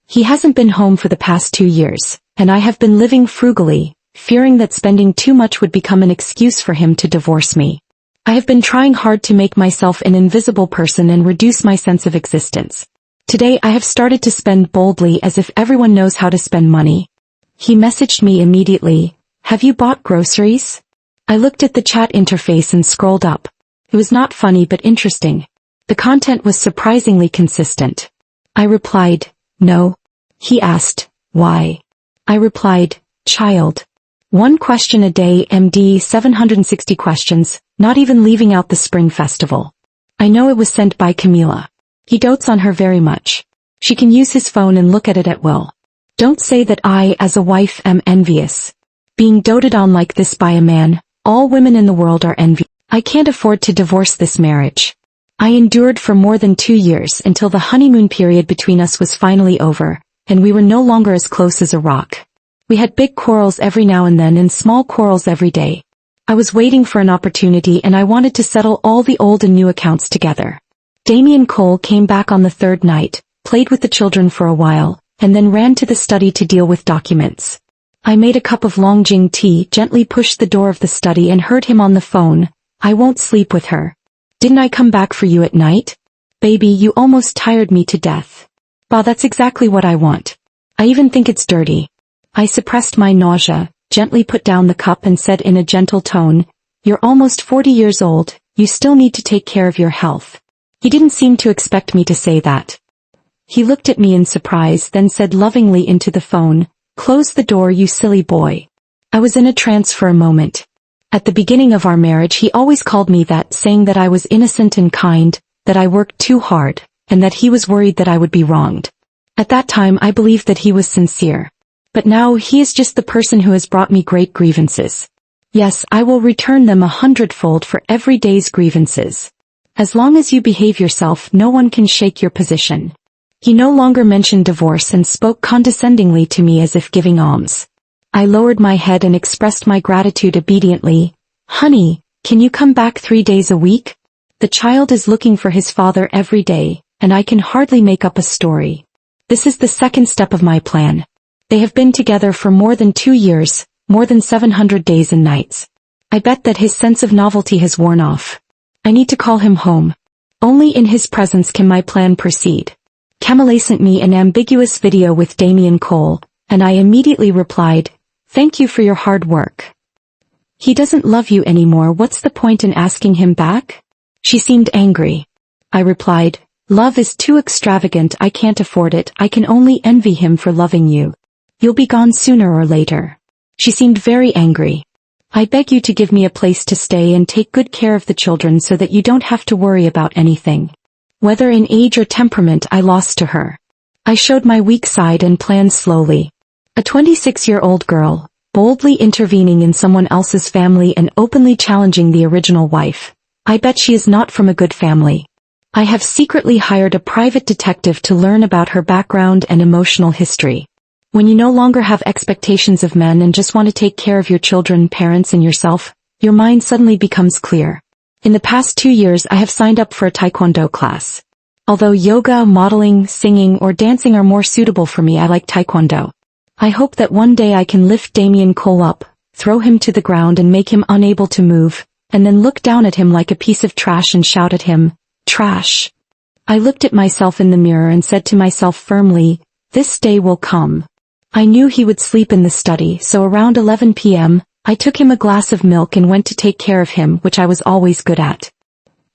He hasn't been home for the past 2 years, and I have been living frugally, fearing that spending too much would become an excuse for him to divorce me. I have been trying hard to make myself an invisible person and reduce my sense of existence. Today I have started to spend boldly as if everyone knows how to spend money. He messaged me immediately, have you bought groceries? I looked at the chat interface and scrolled up. It was not funny but interesting. The content was surprisingly consistent. I replied, no. He asked, why? I replied, child. 1 question a day, MD 760 questions, not even leaving out the Spring Festival. I know it was sent by Camila. He dotes on her very much. She can use his phone and look at it at will. Don't say that I, as a wife, am envious. Being doted on like this by a man, all women in the world are envious. I can't afford to divorce this marriage. I endured for more than 2 years until the honeymoon period between us was finally over, and we were no longer as close as a rock. We had big quarrels every now and then and small quarrels every day. I was waiting for an opportunity and I wanted to settle all the old and new accounts together. Damien Cole came back on the 3rd night, played with the children for a while, and then ran to the study to deal with documents. I made a cup of Longjing tea, gently pushed the door of the study and heard him on the phone. I won't sleep with her. Didn't I come back for you at night? Baby, you almost tired me to death. Bah, that's exactly what I want. I even think it's dirty. I suppressed my nausea, gently put down the cup and said in a gentle tone, you're almost 40 years old, you still need to take care of your health. He didn't seem to expect me to say that. He looked at me in surprise, then said lovingly into the phone, close the door, you silly boy. I was in a trance for a moment. At the beginning of our marriage he always called me that, saying that I was innocent and kind, that I worked too hard, and that he was worried that I would be wronged. At that time I believed that he was sincere. But now he is just the person who has brought me great grievances. Yes, I will return them 100-fold for every day's grievances. As long as you behave yourself, no one can shake your position. He no longer mentioned divorce and spoke condescendingly to me as if giving alms. I lowered my head and expressed my gratitude obediently. Honey, can you come back 3 days a week? The child is looking for his father every day, and I can hardly make up a story. This is the second step of my plan. They have been together for more than 2 years, more than 700 days and nights. I bet that his sense of novelty has worn off. I need to call him home. Only in his presence can my plan proceed. Camille sent me an ambiguous video with Damian Cole, and I immediately replied, "Thank you for your hard work. He doesn't love you anymore, what's the point in asking him back?" She seemed angry. I replied, "Love is too extravagant, I can't afford it, I can only envy him for loving you. You'll be gone sooner or later." She seemed very angry. "I beg you to give me a place to stay and take good care of the children so that you don't have to worry about anything." Whether in age or temperament, I lost to her. I showed my weak side and planned slowly. A 26-year-old girl, boldly intervening in someone else's family and openly challenging the original wife. I bet she is not from a good family. I have secretly hired a private detective to learn about her background and emotional history. When you no longer have expectations of men and just want to take care of your children, parents and yourself, your mind suddenly becomes clear. In the past 2 years I have signed up for a taekwondo class. Although yoga, modeling, singing or dancing are more suitable for me, I like taekwondo. I hope that one day I can lift Damian Cole up, throw him to the ground and make him unable to move, and then look down at him like a piece of trash and shout at him, "Trash." I looked at myself in the mirror and said to myself firmly, "This day will come." I knew he would sleep in the study, so around 11 p.m., I took him a glass of milk and went to take care of him, which I was always good at.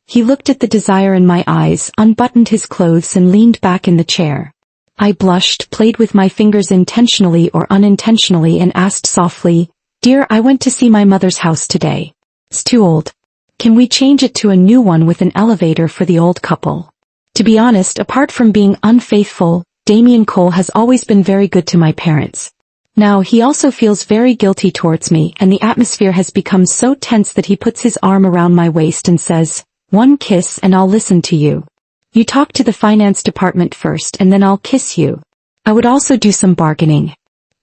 He looked at the desire in my eyes, unbuttoned his clothes and leaned back in the chair. I blushed, played with my fingers intentionally or unintentionally and asked softly, "Dear, I went to see my mother's house today. It's too old. Can we change it to a new one with an elevator for the old couple?" To be honest, apart from being unfaithful, Damian Cole has always been very good to my parents. Now he also feels very guilty towards me, and the atmosphere has become so tense that he puts his arm around my waist and says, "One kiss and I'll listen to you. You talk to the finance department first and then I'll kiss you." I would also do some bargaining.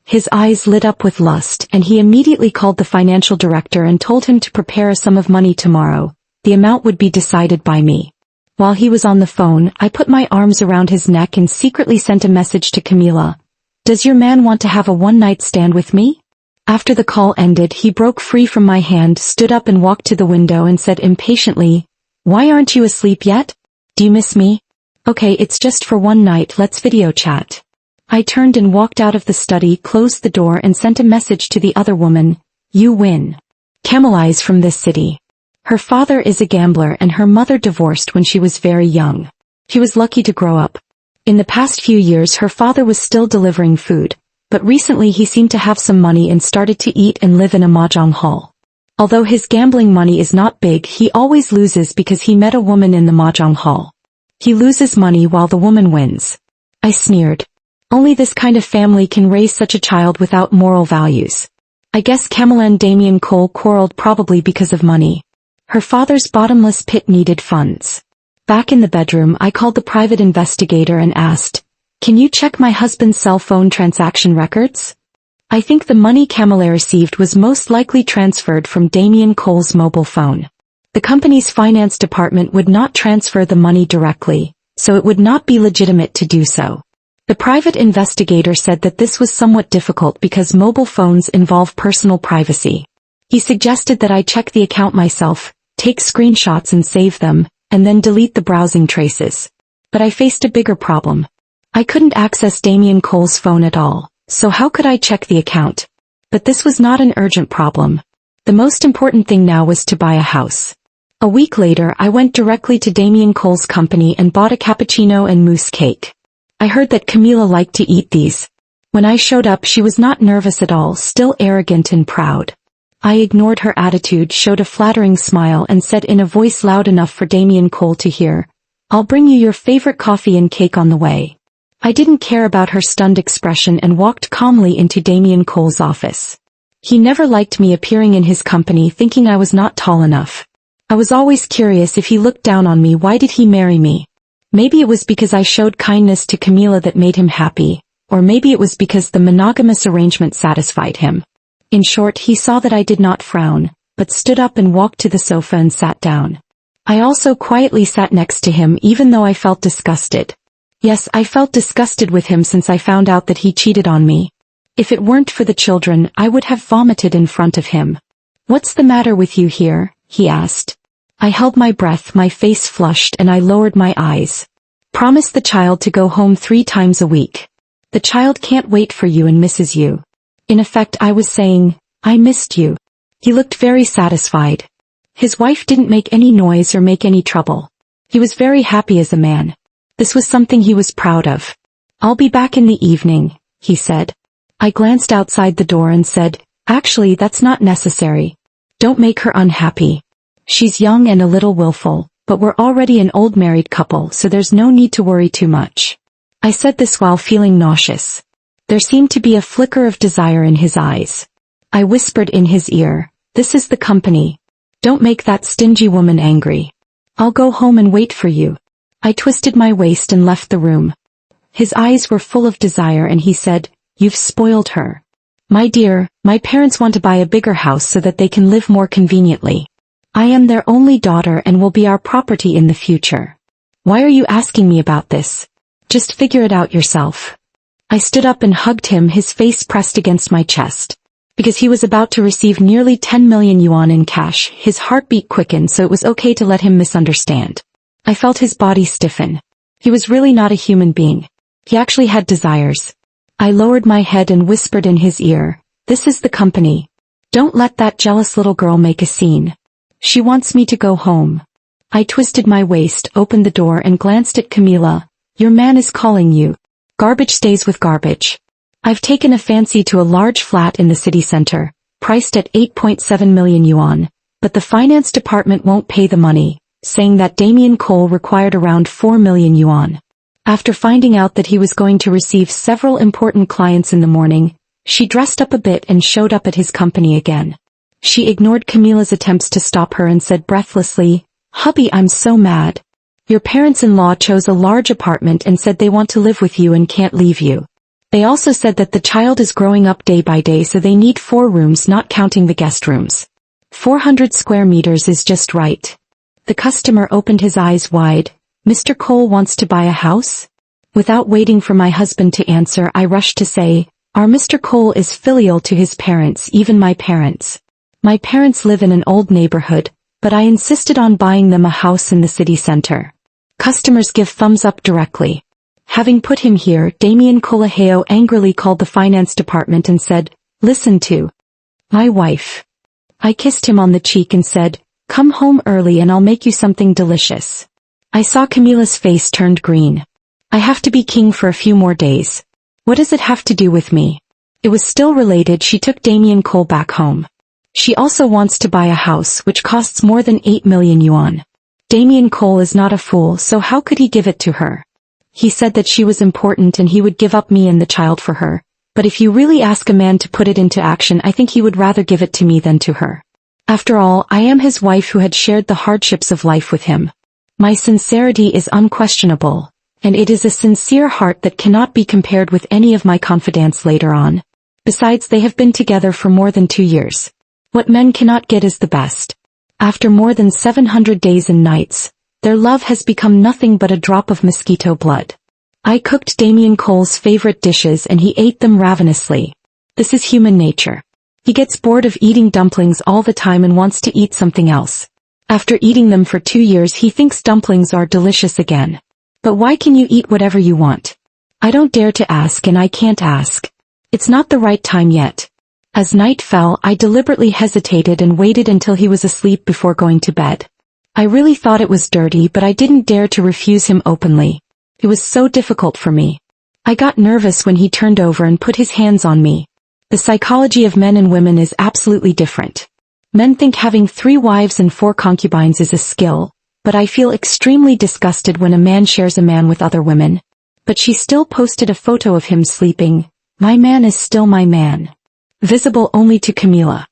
His eyes lit up with lust, and he immediately called the financial director and told him to prepare a sum of money tomorrow. The amount would be decided by me. While he was on the phone, I put my arms around his neck and secretly sent a message to Camila. "Does your man want to have a one-night stand with me?" After the call ended, he broke free from my hand, stood up and walked to the window and said impatiently, "Why aren't you asleep yet? Do you miss me? Okay, it's just for one night, let's video chat." I turned and walked out of the study, closed the door and sent a message to the other woman, "You win. Camilla is from this city. Her father is a gambler and her mother divorced when she was very young. She was lucky to grow up. In the past few years her father was still delivering food, but recently he seemed to have some money and started to eat and live in a mahjong hall. Although his gambling money is not big, he always loses because he met a woman in the mahjong hall. He loses money while the woman wins." I sneered. Only this kind of family can raise such a child without moral values. I guess Camilla and Damian Cole quarreled probably because of money. Her father's bottomless pit needed funds. Back in the bedroom, I called the private investigator and asked, "Can you check my husband's cell phone transaction records? I think the money Camilla received was most likely transferred from Damian Cole's mobile phone. The company's finance department would not transfer the money directly, so it would not be legitimate to do so." The private investigator said that this was somewhat difficult because mobile phones involve personal privacy. He suggested that I check the account myself, take screenshots and save them, and then delete the browsing traces. But I faced a bigger problem. I couldn't access Damian Cole's phone at all, so how could I check the account? But this was not an urgent problem. The most important thing now was to buy a house. A week later I went directly to Damian Cole's company and bought a cappuccino and mousse cake. I heard that Camilla liked to eat these. When I showed up she was not nervous at all, still arrogant and proud. I ignored her attitude, showed a flattering smile and said in a voice loud enough for Damian Cole to hear, "I'll bring you your favorite coffee and cake on the way." I didn't care about her stunned expression and walked calmly into Damian Cole's office. He never liked me appearing in his company, thinking I was not tall enough. I was always curious if he looked down on me. Why did he marry me? Maybe it was because I showed kindness to Camilla that made him happy. Or maybe it was because the monogamous arrangement satisfied him. In short, he saw that I did not frown, but stood up and walked to the sofa and sat down. I also quietly sat next to him even though I felt disgusted. Yes, I felt disgusted with him since I found out that he cheated on me. If it weren't for the children, I would have vomited in front of him. "What's the matter with you here?" he asked. I held my breath, my face flushed, and I lowered my eyes. "Promise the child to go home 3 times a week. The child can't wait for you and misses you." In effect, I was saying, "I missed you." He looked very satisfied. His wife didn't make any noise or make any trouble. He was very happy as a man. This was something he was proud of. "I'll be back in the evening," he said. I glanced outside the door and said, "Actually, that's not necessary. Don't make her unhappy. She's young and a little willful, but we're already an old married couple, so there's no need to worry too much." I said this while feeling nauseous. There seemed to be a flicker of desire in his eyes. I whispered in his ear, "This is the company. Don't make that stingy woman angry. I'll go home and wait for you." I twisted my waist and left the room. His eyes were full of desire and he said, "You've spoiled her. My dear, my parents want to buy a bigger house so that they can live more conveniently. I am their only daughter and will be our property in the future. Why are you asking me about this? Just figure it out yourself." I stood up and hugged him, his face pressed against my chest. Because he was about to receive nearly 10 million yuan in cash, his heartbeat quickened, so it was okay to let him misunderstand. I felt his body stiffen. He was really not a human being. He actually had desires. I lowered my head and whispered in his ear, "This is the company. Don't let that jealous little girl make a scene. She wants me to go home." I twisted my waist, opened the door and glanced at Camila. "Your man is calling you. Garbage stays with garbage. I've taken a fancy to a large flat in the city center, priced at 8.7 million yuan, but the finance department won't pay the money, saying that Damien Cole required around 4 million yuan. After finding out that he was going to receive several important clients in the morning, she dressed up a bit and showed up at his company again. She ignored Camila's attempts to stop her and said breathlessly, "Hubby, I'm so mad. Your parents-in-law chose a large apartment and said they want to live with you and can't leave you. They also said that the child is growing up day by day, so they need 4 rooms, not counting the guest rooms. 400 square meters is just right." The customer opened his eyes wide. "Mr. Cole wants to buy a house?" Without waiting for my husband to answer, I rushed to say, "Our Mr. Cole is filial to his parents, even my parents. My parents live in an old neighborhood, but I insisted on buying them a house in the city center." Customers give thumbs up directly. Having put him here, Damien Colaheo angrily called the finance department and said, "Listen to my wife." I kissed him on the cheek and said, "Come home early and I'll make you something delicious." I saw Camila's face turned green. "I have to be king for a few more days. What does it have to do with me?" It was still related. She took Damien Cole back home. She also wants to buy a house which costs more than 8 million yuan. Damien Cole is not a fool, so how could he give it to her? He said that she was important and he would give up me and the child for her. But if you really ask a man to put it into action, I think he would rather give it to me than to her. After all, I am his wife who had shared the hardships of life with him. My sincerity is unquestionable, and it is a sincere heart that cannot be compared with any of my confidants later on. Besides, they have been together for more than 2 years. What men cannot get is the best. After more than 700 days and nights, their love has become nothing but a drop of mosquito blood. I cooked Damien Cole's favorite dishes and he ate them ravenously. This is human nature. He gets bored of eating dumplings all the time and wants to eat something else. After eating them for 2 years, he thinks dumplings are delicious again. But why can you eat whatever you want? I don't dare to ask and I can't ask. It's not the right time yet. As night fell, I deliberately hesitated and waited until he was asleep before going to bed. I really thought it was dirty, but I didn't dare to refuse him openly. It was so difficult for me. I got nervous when he turned over and put his hands on me. The psychology of men and women is absolutely different. Men think having 3 wives and 4 concubines is a skill, but I feel extremely disgusted when a man shares a man with other women. But she still posted a photo of him sleeping. My man is still my man. Visible only to Camila.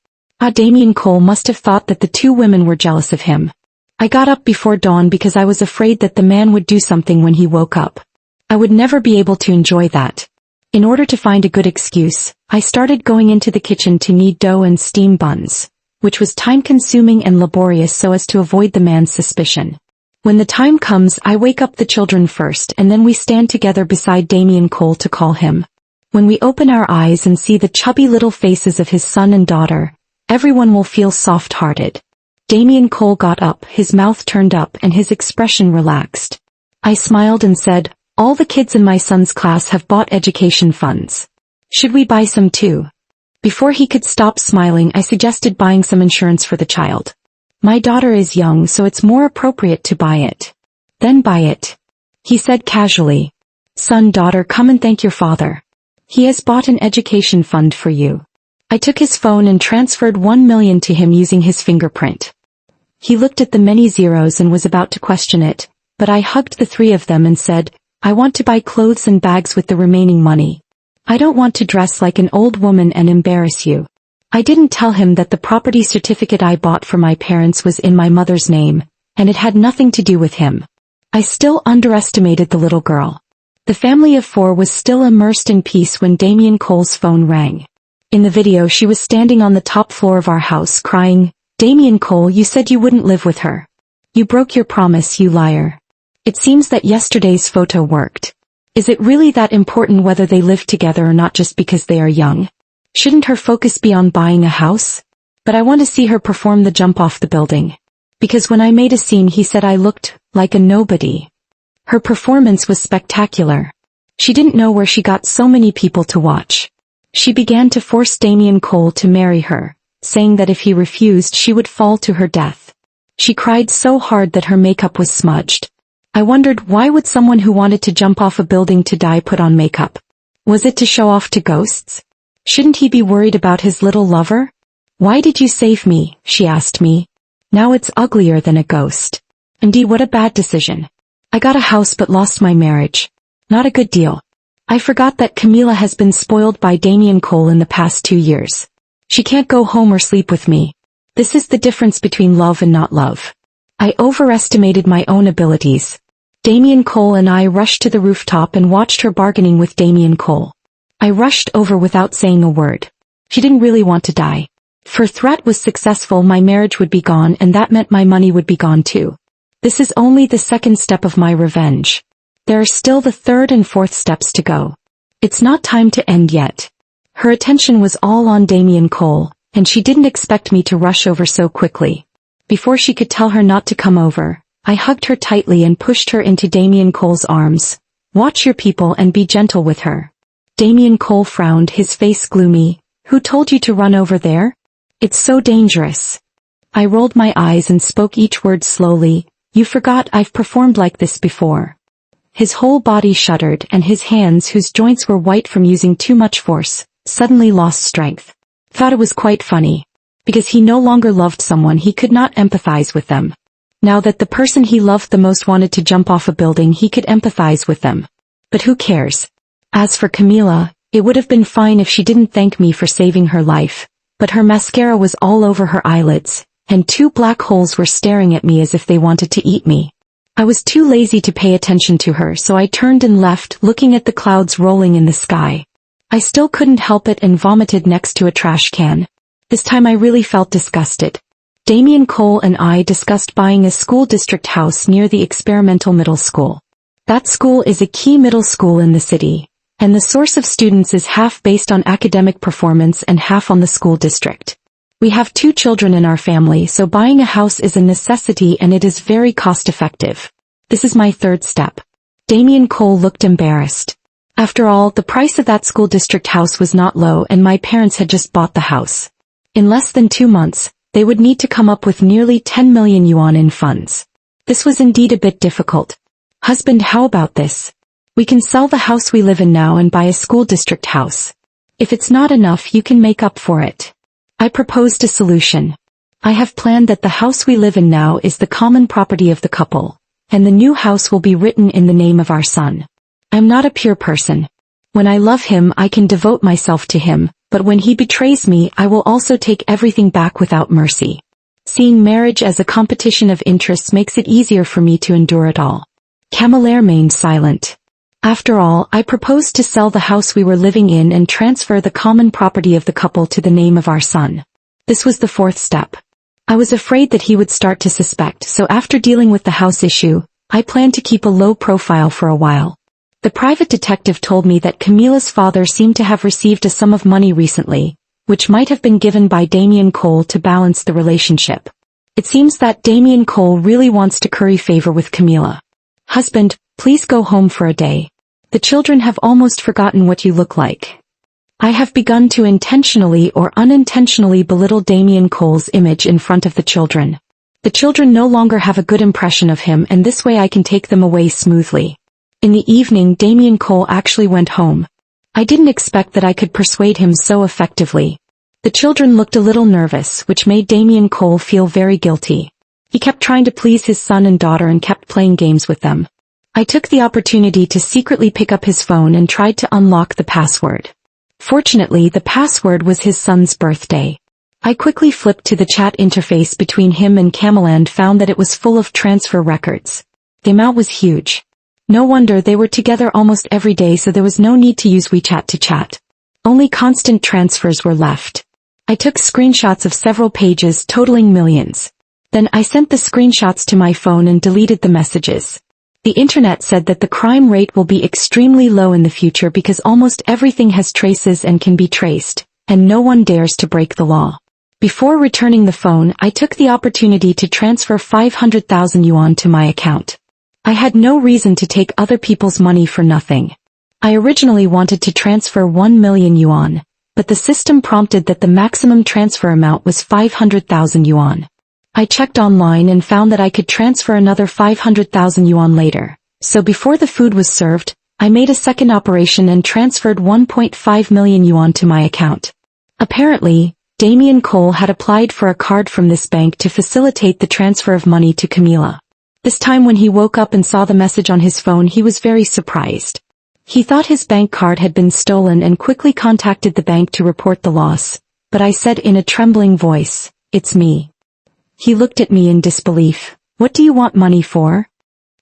Damien Cole must have thought that the 2 women were jealous of him. I got up before dawn because I was afraid that the man would do something when he woke up. I would never be able to enjoy that. In order to find a good excuse, I started going into the kitchen to knead dough and steam buns, which was time-consuming and laborious so as to avoid the man's suspicion. When the time comes, I wake up the children first and then we stand together beside Damien Cole to call him. When we open our eyes and see the chubby little faces of his son and daughter, everyone will feel soft-hearted. Damien Cole got up, his mouth turned up and his expression relaxed. I smiled and said, "All the kids in my son's class have bought education funds. Should we buy some too?" Before he could stop smiling, I suggested buying some insurance for the child. "My daughter is young, so it's more appropriate to buy it." "Then buy it," he said casually. "Son, daughter, come and thank your father. He has bought an education fund for you." I took his phone and transferred 1 million to him using his fingerprint. He looked at the many zeros and was about to question it, but I hugged the three of them and said, "I want to buy clothes and bags with the remaining money. I don't want to dress like an old woman and embarrass you." I didn't tell him that the property certificate I bought for my parents was in my mother's name, and it had nothing to do with him. I still underestimated the little girl. The family of 4 was still immersed in peace when Damien Cole's phone rang. In the video, she was standing on the top floor of our house crying, "Damien Cole, you said you wouldn't live with her. You broke your promise, you liar." It seems that yesterday's photo worked. Is it really that important whether they live together or not just because they are young? Shouldn't her focus be on buying a house? But I want to see her perform the jump off the building. Because when I made a scene, he said I looked like a nobody. Her performance was spectacular. She didn't know where she got so many people to watch. She began to force Damien Cole to marry her, saying that if he refused she would fall to her death. She cried so hard that her makeup was smudged. I wondered, why would someone who wanted to jump off a building to die put on makeup? Was it to show off to ghosts? Shouldn't he be worried about his little lover? "Why did you save me?" she asked me. "Now it's uglier than a ghost." Indeed, what a bad decision. I got a house but lost my marriage. Not a good deal. I forgot that Camila has been spoiled by Damien Cole in the past 2 years. She can't go home or sleep with me. This is the difference between love and not love. I overestimated my own abilities. Damien Cole and I rushed to the rooftop and watched her bargaining with Damien Cole. I rushed over without saying a word. She didn't really want to die. If her threat was successful, my marriage would be gone, and that meant my money would be gone too. This is only the second step of my revenge. There are still the third and fourth steps to go. It's not time to end yet. Her attention was all on Damien Cole, and she didn't expect me to rush over so quickly. Before she could tell her not to come over, I hugged her tightly and pushed her into Damien Cole's arms. "Watch your people and be gentle with her." Damien Cole frowned, his face gloomy. "Who told you to run over there? It's so dangerous." I rolled my eyes and spoke each word slowly. "You forgot I've performed like this before." His whole body shuddered, and his hands, whose joints were white from using too much force, suddenly lost strength. Thought it was quite funny. Because he no longer loved someone, he could not empathize with them. Now that the person he loved the most wanted to jump off a building, he could empathize with them. But who cares? As for Camila, it would have been fine if she didn't thank me for saving her life. But her mascara was all over her eyelids, and 2 black holes were staring at me as if they wanted to eat me. I was too lazy to pay attention to her, so I turned and left, looking at the clouds rolling in the sky. I still couldn't help it and vomited next to a trash can. This time I really felt disgusted. Damien Cole and I discussed buying a school district house near the experimental middle school. That school is a key middle school in the city, and the source of students is half based on academic performance and half on the school district. We have 2 children in our family, so buying a house is a necessity, and it is very cost-effective. This is my 3rd step. Damien Cole looked embarrassed. After all, the price of that school district house was not low, and my parents had just bought the house. In less than 2 months, they would need to come up with nearly 10 million yuan in funds. This was indeed a bit difficult. "Husband, how about this? We can sell the house we live in now and buy a school district house. If it's not enough, you can make up for it." I proposed a solution. "I have planned that the house we live in now is the common property of the couple, and the new house will be written in the name of our son. I'm not a pure person. When I love him, I can devote myself to him, but when he betrays me, I will also take everything back without mercy. Seeing marriage as a competition of interests makes it easier for me to endure it all." Camilla remained silent. After all, I proposed to sell the house we were living in and transfer the common property of the couple to the name of our son. This was the fourth step. I was afraid that he would start to suspect, so after dealing with the house issue, I planned to keep a low profile for a while. The private detective told me that Camila's father seemed to have received a sum of money recently, which might have been given by Damien Cole to balance the relationship. It seems that Damien Cole really wants to curry favor with Camila. Husband, please go home for a day. The children have almost forgotten what you look like. I have begun to intentionally or unintentionally belittle Damien Cole's image in front of the children. The children no longer have a good impression of him, and this way I can take them away smoothly. In the evening, Damien Cole actually went home. I didn't expect that I could persuade him so effectively. The children looked a little nervous, which made Damien Cole feel very guilty. He kept trying to please his son and daughter and kept playing games with them. I took the opportunity to secretly pick up his phone and tried to unlock the password. Fortunately, the password was his son's birthday. I quickly flipped to the chat interface between him and Camila and found that it was full of transfer records. The amount was huge. No wonder they were together almost every day, so there was no need to use WeChat to chat. Only constant transfers were left. I took screenshots of several pages totaling millions. Then I sent the screenshots to my phone and deleted the messages. The internet said that the crime rate will be extremely low in the future because almost everything has traces and can be traced, and no one dares to break the law. Before returning the phone, I took the opportunity to transfer 500,000 yuan to my account. I had no reason to take other people's money for nothing. I originally wanted to transfer 1 million yuan, but the system prompted that the maximum transfer amount was 500,000 yuan. I checked online and found that I could transfer another 500,000 yuan later. So before the food was served, I made a second operation and transferred 1.5 million yuan to my account. Apparently, Damien Cole had applied for a card from this bank to facilitate the transfer of money to Camila. This time when he woke up and saw the message on his phone, he was very surprised. He thought his bank card had been stolen and quickly contacted the bank to report the loss, but I said in a trembling voice, "It's me." He looked at me in disbelief. "What do you want money for?"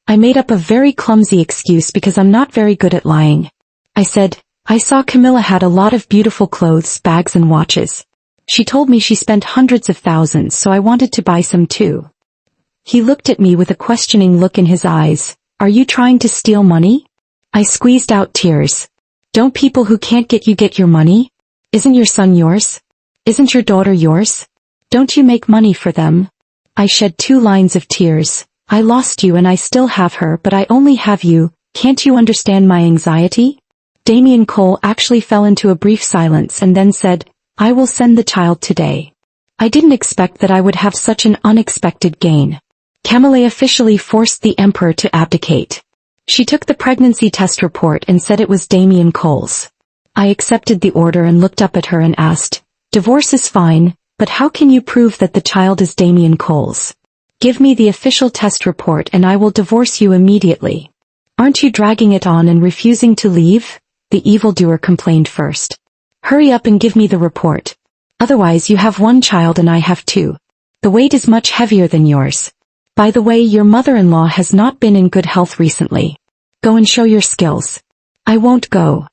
I made up a very clumsy excuse because I'm not very good at lying. I said, "I saw Camila had a lot of beautiful clothes, bags and watches. She told me she spent hundreds of thousands, so I wanted to buy some too." He looked at me with a questioning look in his eyes. "Are you trying to steal money?" I squeezed out tears. "Don't people who can't get you get your money? Isn't your son yours? Isn't your daughter yours? Don't you make money for them?" I shed 2 lines of tears. "I lost you and I still have her, but I only have you. Can't you understand my anxiety?" Damien Cole actually fell into a brief silence and then said, "I will send the child today." I didn't expect that I would have such an unexpected gain. Camila officially forced the emperor to abdicate. She took the pregnancy test report and said it was Damien Cole's. I accepted the order and looked up at her and asked, "Divorce is fine, but how can you prove that the child is Damien Cole's? Give me the official test report and I will divorce you immediately." "Aren't you dragging it on and refusing to leave?" the evildoer complained first. "Hurry up and give me the report. Otherwise you have 1 child and I have 2. The weight is much heavier than yours. By the way, your mother-in-law has not been in good health recently. Go and show your skills." "I won't go."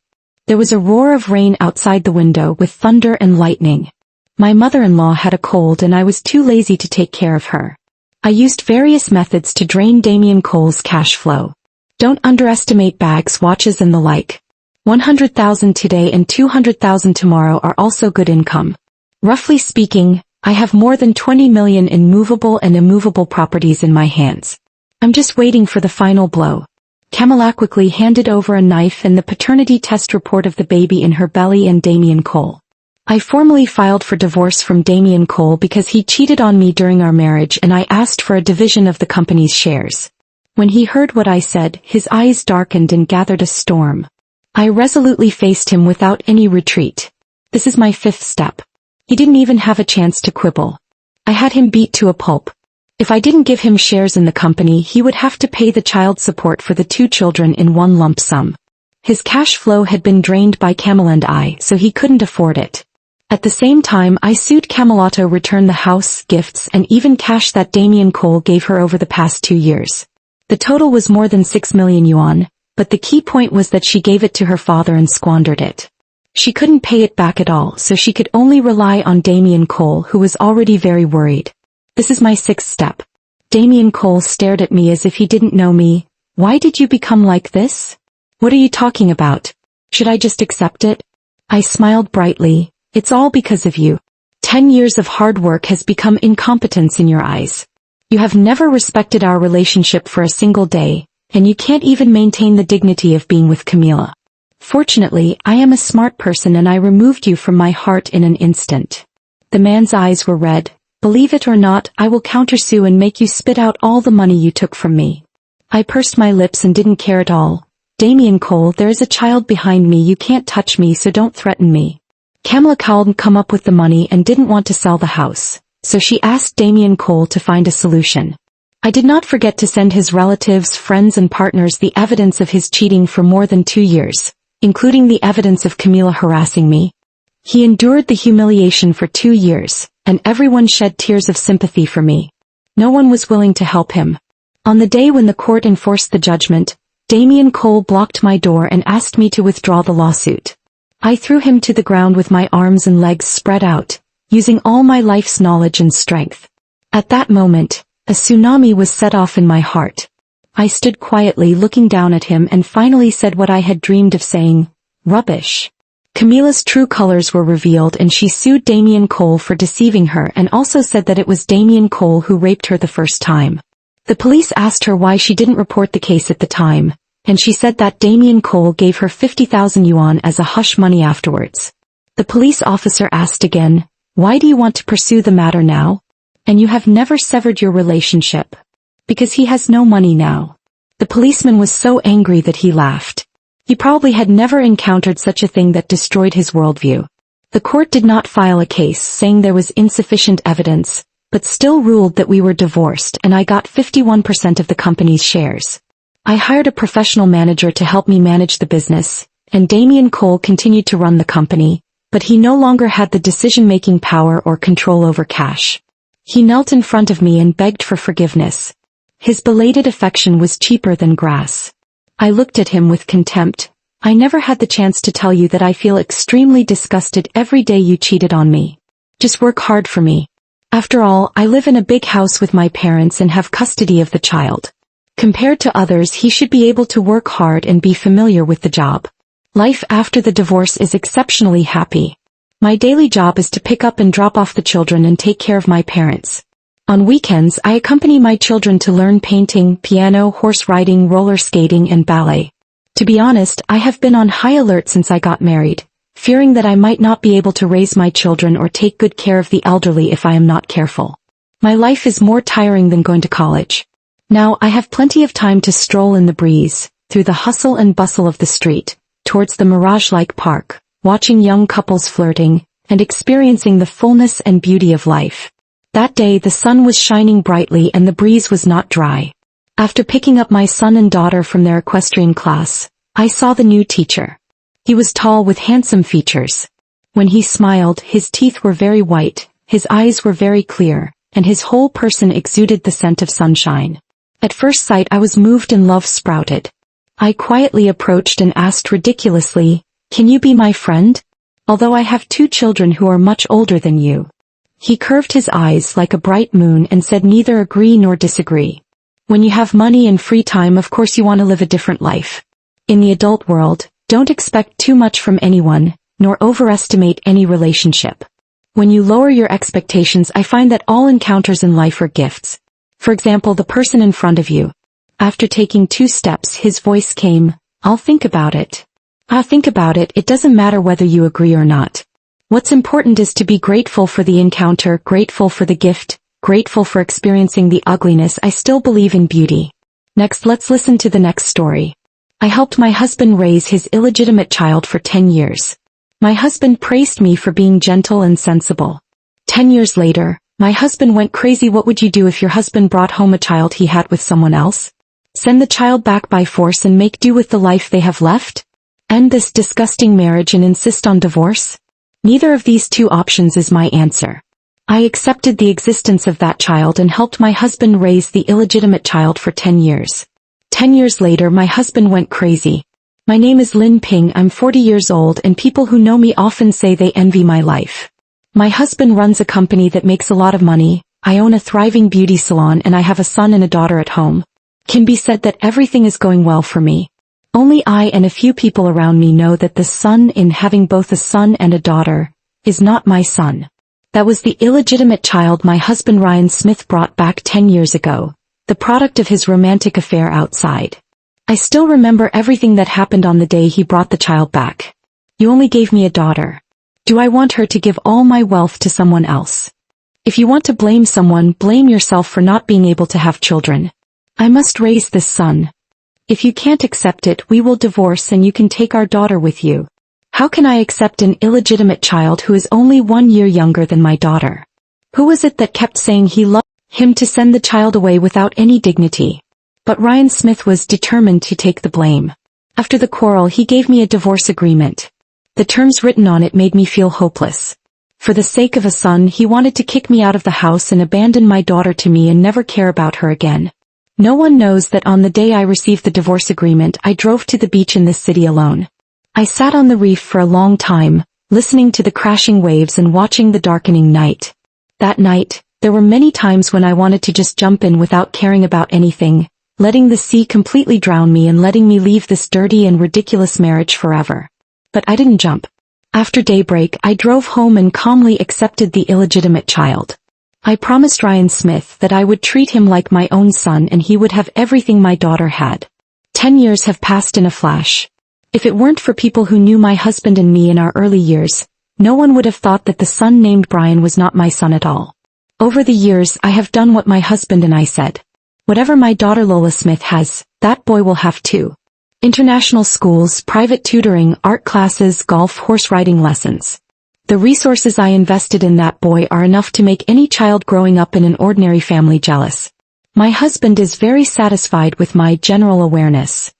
There was a roar of rain outside the window with thunder and lightning. My mother-in-law had a cold and I was too lazy to take care of her. I used various methods to drain Damien Cole's cash flow. Don't underestimate bags, watches and the like. 100,000 today and 200,000 tomorrow are also good income. Roughly speaking, I have more than 20 million in movable and immovable properties in my hands. I'm just waiting for the final blow. Camila quickly handed over a knife and the paternity test report of the baby in her belly and Damien Cole. I formally filed for divorce from Damien Cole because he cheated on me during our marriage, and I asked for a division of the company's shares. When he heard what I said, his eyes darkened and gathered a storm. I resolutely faced him without any retreat. This is my 5th step. He didn't even have a chance to quibble. I had him beat to a pulp. If I didn't give him shares in the company, he would have to pay the child support for the 2 children in one lump sum. His cash flow had been drained by Camila and I, so he couldn't afford it. At the same time, I sued Camila to return the house, gifts, and even cash that Damien Cole gave her over the past 2 years. The total was more than 6 million yuan, But the key point was that she gave it to her father and squandered it. She couldn't pay it back at all, so she could only rely on Damien Cole, who was already very worried. This is my sixth step. Damien Cole stared at me as if he didn't know me. Why did you become like this? What are you talking about? Should I just accept it? I smiled brightly. It's all because of you. 10 years of hard work has become incompetence in your eyes. You have never respected our relationship for a single day, and you can't even maintain the dignity of being with Camila. Fortunately, I am a smart person and I removed you from my heart in an instant. The man's eyes were red. Believe it or not, I will countersue and make you spit out all the money you took from me. I pursed my lips and didn't care at all. Damien Cole, there is a child behind me, you can't touch me, so don't threaten me. Camila couldn't come up with the money and didn't want to sell the house, so she asked Damien Cole to find a solution. I did not forget to send his relatives, friends and partners the evidence of his cheating for more than 2 years, including the evidence of Camila harassing me. He endured the humiliation for 2 years, and everyone shed tears of sympathy for me. No one was willing to help him. On the day when the court enforced the judgment, Damien Cole blocked my door and asked me to withdraw the lawsuit. I threw him to the ground with my arms and legs spread out, using all my life's knowledge and strength. At that moment, a tsunami was set off in my heart. I stood quietly looking down at him and finally said what I had dreamed of saying, rubbish. Camila's true colors were revealed and she sued Damien Cole for deceiving her and also said that it was Damien Cole who raped her the first time. The police asked her why she didn't report the case at the time, and she said that Damien Cole gave her 50,000 yuan as a hush money afterwards. The police officer asked again, why do you want to pursue the matter now? And you have never severed your relationship. Because he has no money now. The policeman was so angry that he laughed. He probably had never encountered such a thing that destroyed his worldview. The court did not file a case saying there was insufficient evidence, but still ruled that we were divorced and I got 51% of the company's shares. I hired a professional manager to help me manage the business, and Damien Cole continued to run the company, but he no longer had the decision-making power or control over cash. He knelt in front of me and begged for forgiveness. His belated affection was cheaper than grass. I looked at him with contempt. I never had the chance to tell you that I feel extremely disgusted every day you cheated on me. Just work hard for me. After all, I live in a big house with my parents and have custody of the child. Compared to others, he should be able to work hard and be familiar with the job. Life after the divorce is exceptionally happy. My daily job is to pick up and drop off the children and take care of my parents. On weekends, I accompany my children to learn painting, piano, horse riding, roller skating, and ballet. To be honest, I have been on high alert since I got married, fearing that I might not be able to raise my children or take good care of the elderly if I am not careful. My life is more tiring than going to college. Now I have plenty of time to stroll in the breeze, through the hustle and bustle of the street, towards the mirage-like park, watching young couples flirting, and experiencing the fullness and beauty of life. That day the sun was shining brightly and the breeze was not dry. After picking up my son and daughter from their equestrian class, I saw the new teacher. He was tall with handsome features. When he smiled, his teeth were very white, his eyes were very clear, and his whole person exuded the scent of sunshine. At first sight I was moved and love sprouted. I quietly approached and asked ridiculously, "Can you be my friend? Although I have 2 children who are much older than you." He curved his eyes like a bright moon and said, "Neither agree nor disagree. When you have money and free time, of course you want to live a different life. In the adult world, don't expect too much from anyone, nor overestimate any relationship. When you lower your expectations, I find that all encounters in life are gifts. For example, the person in front of you." After taking 2 steps, his voice came, "I'll think about it." "I'll think about it, it doesn't matter whether you agree or not. What's important is to be grateful for the encounter, grateful for the gift, grateful for experiencing the ugliness. I still believe in beauty." Next, let's listen to the next story. I helped my husband raise his illegitimate child for 10 years. My husband praised me for being gentle and sensible. 10 years later, my husband went crazy. What would you do if your husband brought home a child he had with someone else? Send the child back by force and make do with the life they have left? End this disgusting marriage and insist on divorce? Neither of these 2 options is my answer. I accepted the existence of that child and helped my husband raise the illegitimate child for 10 years. 10 years later my husband went crazy. My name is Lin Ping, I'm 40 years old and people who know me often say they envy my life. My husband runs a company that makes a lot of money, I own a thriving beauty salon and I have a son and a daughter at home. Can be said that everything is going well for me. Only I and a few people around me know that the son in having both a son and a daughter is not my son. That was the illegitimate child my husband Ryan Smith brought back 10 years ago, the product of his romantic affair outside. I still remember everything that happened on the day he brought the child back. You only gave me a daughter. Do I want her to give all my wealth to someone else? If you want to blame someone, blame yourself for not being able to have children. I must raise this son. If you can't accept it, we will divorce and you can take our daughter with you. How can I accept an illegitimate child who is only 1 year younger than my daughter? Who was it that kept saying he loved him to send the child away without any dignity? But Ryan Smith was determined to take the blame. After the quarrel, he gave me a divorce agreement. The terms written on it made me feel hopeless. For the sake of a son, he wanted to kick me out of the house and abandon my daughter to me and never care about her again. No one knows that on the day I received the divorce agreement, I drove to the beach in this city alone. I sat on the reef for a long time, listening to the crashing waves and watching the darkening night. That night, there were many times when I wanted to just jump in without caring about anything, letting the sea completely drown me and letting me leave this dirty and ridiculous marriage forever. But I didn't jump. After daybreak, I drove home and calmly accepted the illegitimate child. I promised Ryan Smith that I would treat him like my own son and he would have everything my daughter had. 10 years have passed in a flash. If it weren't for people who knew my husband and me in our early years, no one would have thought that the son named Brian was not my son at all. Over the years, I have done what my husband and I said. Whatever my daughter Lola Smith has, that boy will have too. International schools, private tutoring, art classes, golf, horse riding lessons. The resources I invested in that boy are enough to make any child growing up in an ordinary family jealous. My husband is very satisfied with my general awareness.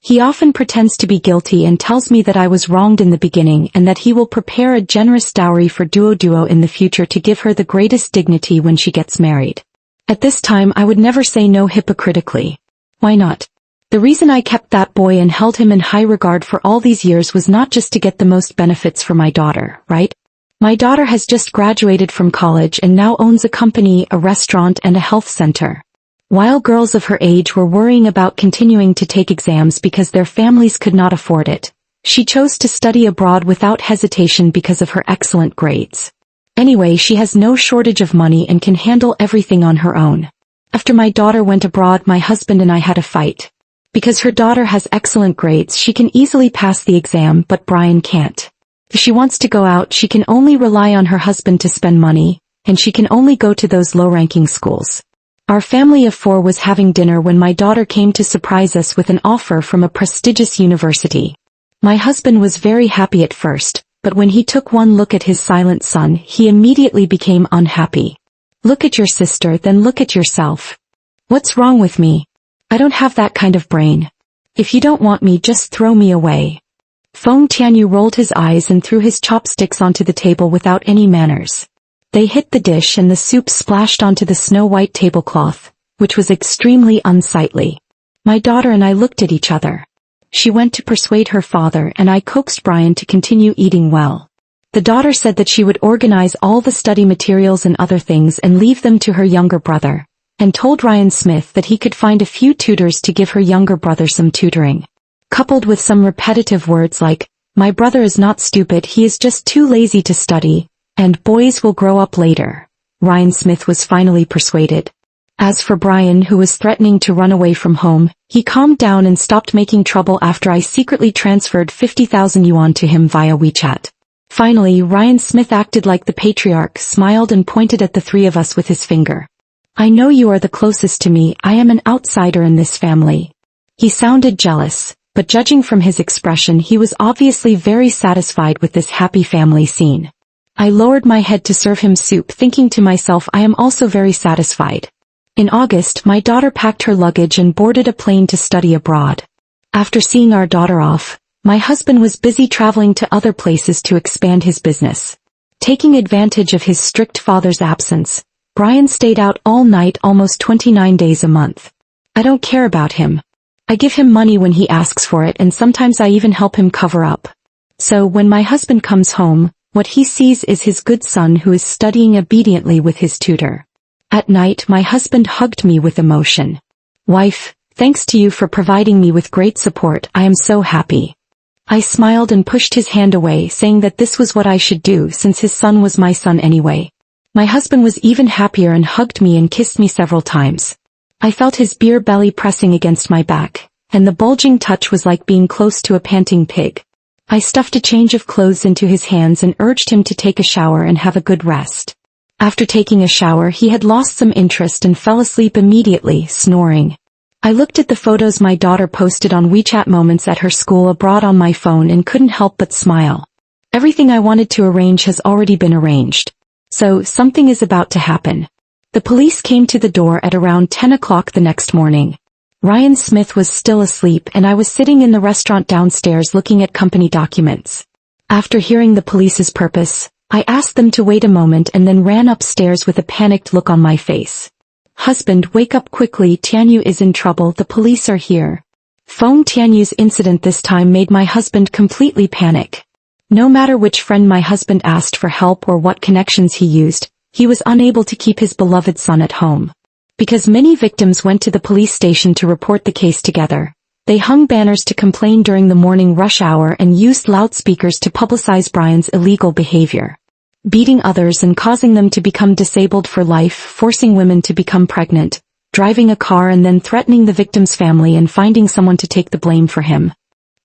He often pretends to be guilty and tells me that I was wronged in the beginning and that he will prepare a generous dowry for Duo in the future to give her the greatest dignity when she gets married. At this time I would never say no hypocritically. Why not? The reason I kept that boy and held him in high regard for all these years was not just to get the most benefits for my daughter, right? My daughter has just graduated from college and now owns a company, a restaurant and a health center. While girls of her age were worrying about continuing to take exams because their families could not afford it, she chose to study abroad without hesitation because of her excellent grades. Anyway, she has no shortage of money and can handle everything on her own. After my daughter went abroad, my husband and I had a fight. Because her daughter has excellent grades, she can easily pass the exam, but Brian can't. If she wants to go out, she can only rely on her husband to spend money, and she can only go to those low-ranking schools. Our family of 4 was having dinner when my daughter came to surprise us with an offer from a prestigious university. My husband was very happy at first, but when he took one look at his silent son, he immediately became unhappy. Look at your sister, then look at yourself. What's wrong with me? I don't have that kind of brain. If you don't want me, just throw me away. Feng Tianyu rolled his eyes and threw his chopsticks onto the table without any manners. They hit the dish and the soup splashed onto the snow-white tablecloth, which was extremely unsightly. My daughter and I looked at each other. She went to persuade her father and I coaxed Brian to continue eating well. The daughter said that she would organize all the study materials and other things and leave them to her younger brother, and told Ryan Smith that he could find a few tutors to give her younger brother some tutoring. Coupled with some repetitive words like, "My brother is not stupid, he is just too lazy to study, and boys will grow up later," Ryan Smith was finally persuaded. As for Brian, who was threatening to run away from home, he calmed down and stopped making trouble after I secretly transferred 50,000 yuan to him via WeChat. Finally, Ryan Smith acted like the patriarch, smiled and pointed at the 3 of us with his finger. "I know you are the closest to me, I am an outsider in this family." He sounded jealous, but judging from his expression he was obviously very satisfied with this happy family scene. I lowered my head to serve him soup, thinking to myself, I am also very satisfied. In August, my daughter packed her luggage and boarded a plane to study abroad. After seeing our daughter off, my husband was busy traveling to other places to expand his business. Taking advantage of his strict father's absence, Brian stayed out all night almost 29 days a month. I don't care about him. I give him money when he asks for it, and sometimes I even help him cover up. So when my husband comes home, what he sees is his good son who is studying obediently with his tutor. At night my husband hugged me with emotion. Wife, thanks to you for providing me with great support, I am so happy. I smiled and pushed his hand away, saying that this was what I should do since his son was my son anyway. My husband was even happier and hugged me and kissed me several times. I felt his beer belly pressing against my back, and the bulging touch was like being close to a panting pig. I stuffed a change of clothes into his hands and urged him to take a shower and have a good rest. After taking a shower he had lost some interest and fell asleep immediately, snoring. I looked at the photos my daughter posted on WeChat moments at her school abroad on my phone and couldn't help but smile. Everything I wanted to arrange has already been arranged. So, something is about to happen. The police came to the door at around 10 o'clock the next morning. Ryan Smith was still asleep and I was sitting in the restaurant downstairs looking at company documents. After hearing the police's purpose, I asked them to wait a moment and then ran upstairs with a panicked look on my face. Husband, wake up quickly, Tianyu is in trouble, the police are here. Feng Tianyu's incident this time made my husband completely panic. No matter which friend my husband asked for help or what connections he used, he was unable to keep his beloved son at home. Because many victims went to the police station to report the case together, they hung banners to complain during the morning rush hour and used loudspeakers to publicize Brian's illegal behavior. Beating others and causing them to become disabled for life, forcing women to become pregnant, driving a car and then threatening the victim's family and finding someone to take the blame for him.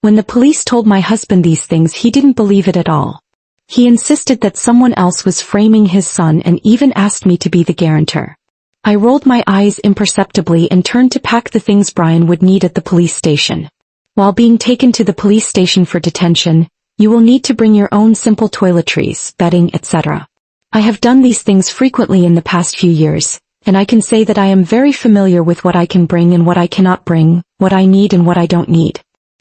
When the police told my husband these things, he didn't believe it at all. He insisted that someone else was framing his son and even asked me to be the guarantor. I rolled my eyes imperceptibly and turned to pack the things Brian would need at the police station. While being taken to the police station for detention, you will need to bring your own simple toiletries, bedding, etc. I have done these things frequently in the past few years, and I can say that I am very familiar with what I can bring and what I cannot bring, what I need and what I don't need.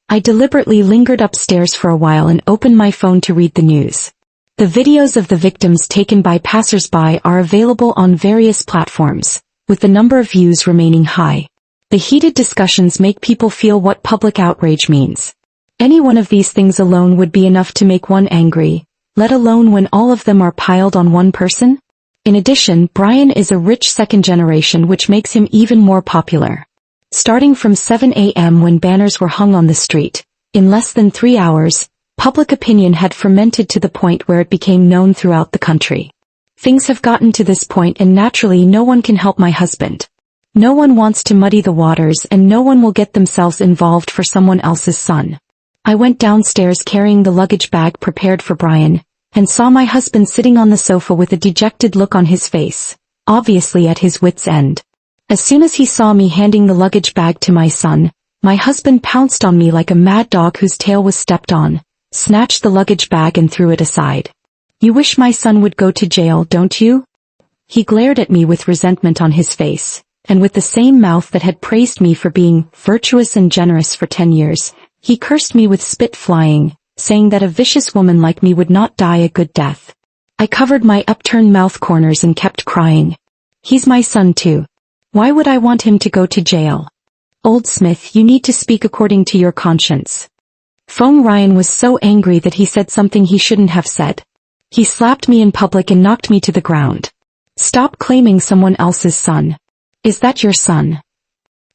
I deliberately lingered upstairs for a while and opened my phone to read the news. The videos of the victims taken by passers-by are available on various platforms, with the number of views remaining high. The heated discussions make people feel what public outrage means. Any one of these things alone would be enough to make one angry, let alone when all of them are piled on one person. In addition, Brian is a rich second generation, which makes him even more popular. Starting from 7 a.m. when banners were hung on the street, in less than 3 hours, public opinion had fermented to the point where it became known throughout the country. Things have gotten to this point and naturally no one can help my husband. No one wants to muddy the waters and no one will get themselves involved for someone else's son. I went downstairs carrying the luggage bag prepared for Brian, and saw my husband sitting on the sofa with a dejected look on his face, obviously at his wit's end. As soon as he saw me handing the luggage bag to my son, my husband pounced on me like a mad dog whose tail was stepped on, snatched the luggage bag and threw it aside. You wish my son would go to jail, don't you? He glared at me with resentment on his face, and with the same mouth that had praised me for being virtuous and generous for 10 years, he cursed me with spit flying, saying that a vicious woman like me would not die a good death. I covered my upturned mouth corners and kept crying. He's my son too. Why would I want him to go to jail? Old Smith, you need to speak according to your conscience. Feng Ryan was so angry that he said something he shouldn't have said. He slapped me in public and knocked me to the ground. Stop claiming someone else's son. Is that your son?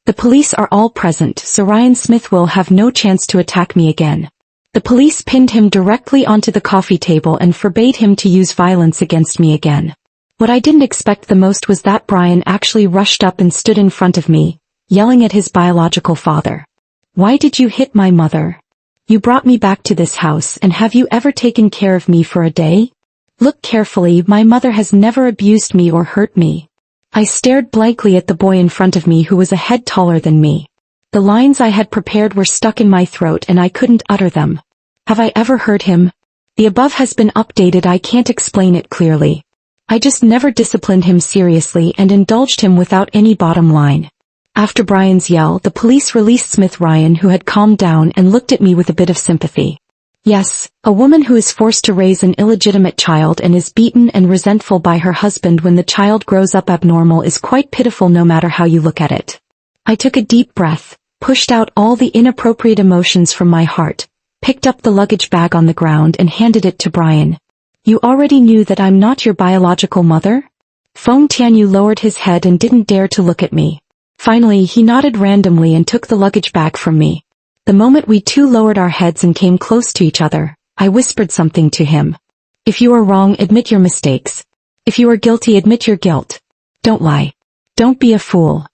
The police are all present, so Ryan Smith will have no chance to attack me again. The police pinned him directly onto the coffee table and forbade him to use violence against me again. What I didn't expect the most was that Brian actually rushed up and stood in front of me, yelling at his biological father. Why did you hit my mother? You brought me back to this house, and have you ever taken care of me for a day? Look carefully, my mother has never abused me or hurt me. I stared blankly at the boy in front of me who was a head taller than me. The lines I had prepared were stuck in my throat and I couldn't utter them. Have I ever hurt him? The above has been updated, I can't explain it clearly. I just never disciplined him seriously and indulged him without any bottom line. After Brian's yell, the police released Smith Ryan, who had calmed down and looked at me with a bit of sympathy. Yes, a woman who is forced to raise an illegitimate child and is beaten and resentful by her husband when the child grows up abnormal is quite pitiful no matter how you look at it. I took a deep breath, pushed out all the inappropriate emotions from my heart, picked up the luggage bag on the ground and handed it to Brian. You already knew that I'm not your biological mother? Feng Tianyu lowered his head and didn't dare to look at me. Finally he nodded randomly and took the luggage bag from me. The moment we two lowered our heads and came close to each other, I whispered something to him. If you are wrong, admit your mistakes. If you are guilty, admit your guilt. Don't lie. Don't be a fool.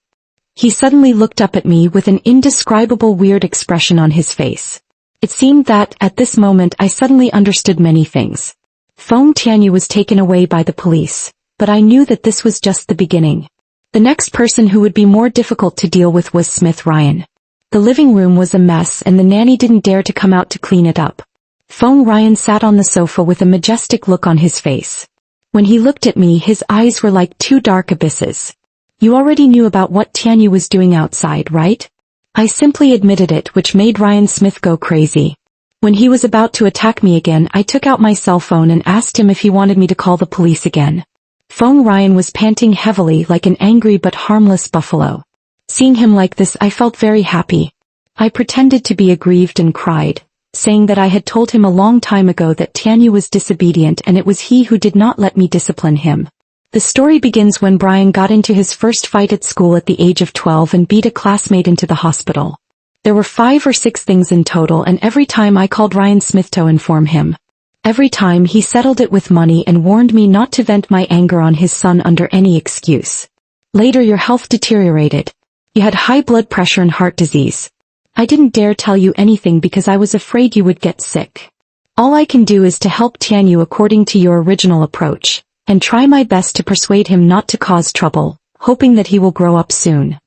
He suddenly looked up at me with an indescribable weird expression on his face. It seemed that, at this moment, I suddenly understood many things. Feng Tianyu was taken away by the police, but I knew that this was just the beginning. The next person who would be more difficult to deal with was Smith Ryan. The living room was a mess and the nanny didn't dare to come out to clean it up. Feng Ryan sat on the sofa with a majestic look on his face. When he looked at me, his eyes were like two dark abysses. You already knew about what Tianyu was doing outside, right? I simply admitted it, which made Ryan Smith go crazy. When he was about to attack me again, I took out my cell phone and asked him if he wanted me to call the police again. Feng Ryan was panting heavily like an angry but harmless buffalo. Seeing him like this, I felt very happy. I pretended to be aggrieved and cried, saying that I had told him a long time ago that Tianyu was disobedient and it was he who did not let me discipline him. The story begins when Brian got into his first fight at school at the age of 12 and beat a classmate into the hospital. There were 5 or 6 things in total, and every time I called Ryan Smith to inform him. Every time he settled it with money and warned me not to vent my anger on his son under any excuse. Later your health deteriorated. You had high blood pressure and heart disease. I didn't dare tell you anything because I was afraid you would get sick. All I can do is to help Tianyu according to your original approach, and try my best to persuade him not to cause trouble, hoping that he will grow up soon.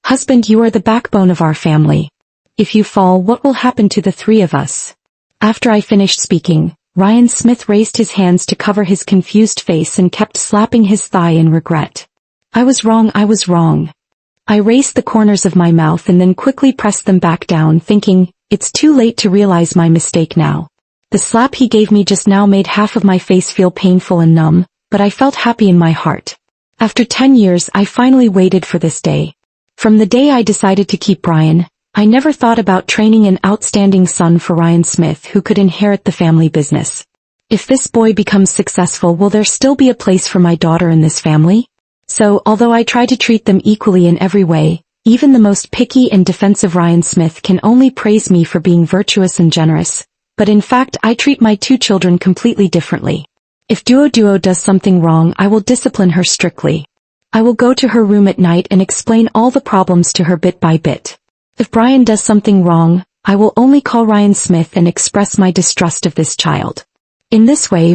Husband, you are the backbone of our family. If you fall, what will happen to the 3 of us? After I finished speaking, Ryan Smith raised his hands to cover his confused face and kept slapping his thigh in regret. I was wrong. I raised the corners of my mouth and then quickly pressed them back down, thinking, it's too late to realize my mistake now. The slap he gave me just now made half of my face feel painful and numb, but I felt happy in my heart. After 10 years, I finally waited for this day. From the day I decided to keep Brian, I never thought about training an outstanding son for Ryan Smith who could inherit the family business. If this boy becomes successful, will there still be a place for my daughter in this family? So, although I try to treat them equally in every way, even the most picky and defensive Ryan Smith can only praise me for being virtuous and generous, but in fact I treat my 2 children completely differently. If Duo does something wrong, I will discipline her strictly. I will go to her room at night and explain all the problems to her bit by bit. If Brian does something wrong, I will only call Ryan Smith and express my distrust of this child. In this way,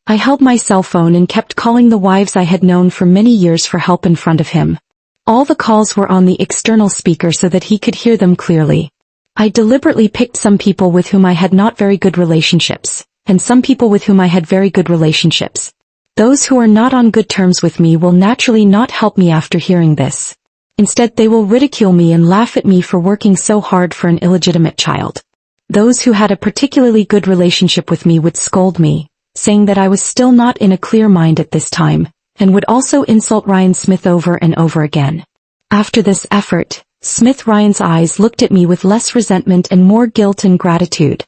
I held my cell phone and kept calling the wives I had known for many years for help in front of him. All the calls were on the external speaker so that he could hear them clearly. I deliberately picked some people with whom I had not very good relationships, and some people with whom I had very good relationships. Those who are not on good terms with me will naturally not help me after hearing this. Instead, they will ridicule me and laugh at me for working so hard for an illegitimate child. Those who had a particularly good relationship with me would scold me, saying that I was still not in a clear mind at this time, and would also insult Ryan Smith over and over again. After this effort, Smith Ryan's eyes looked at me with less resentment and more guilt and gratitude.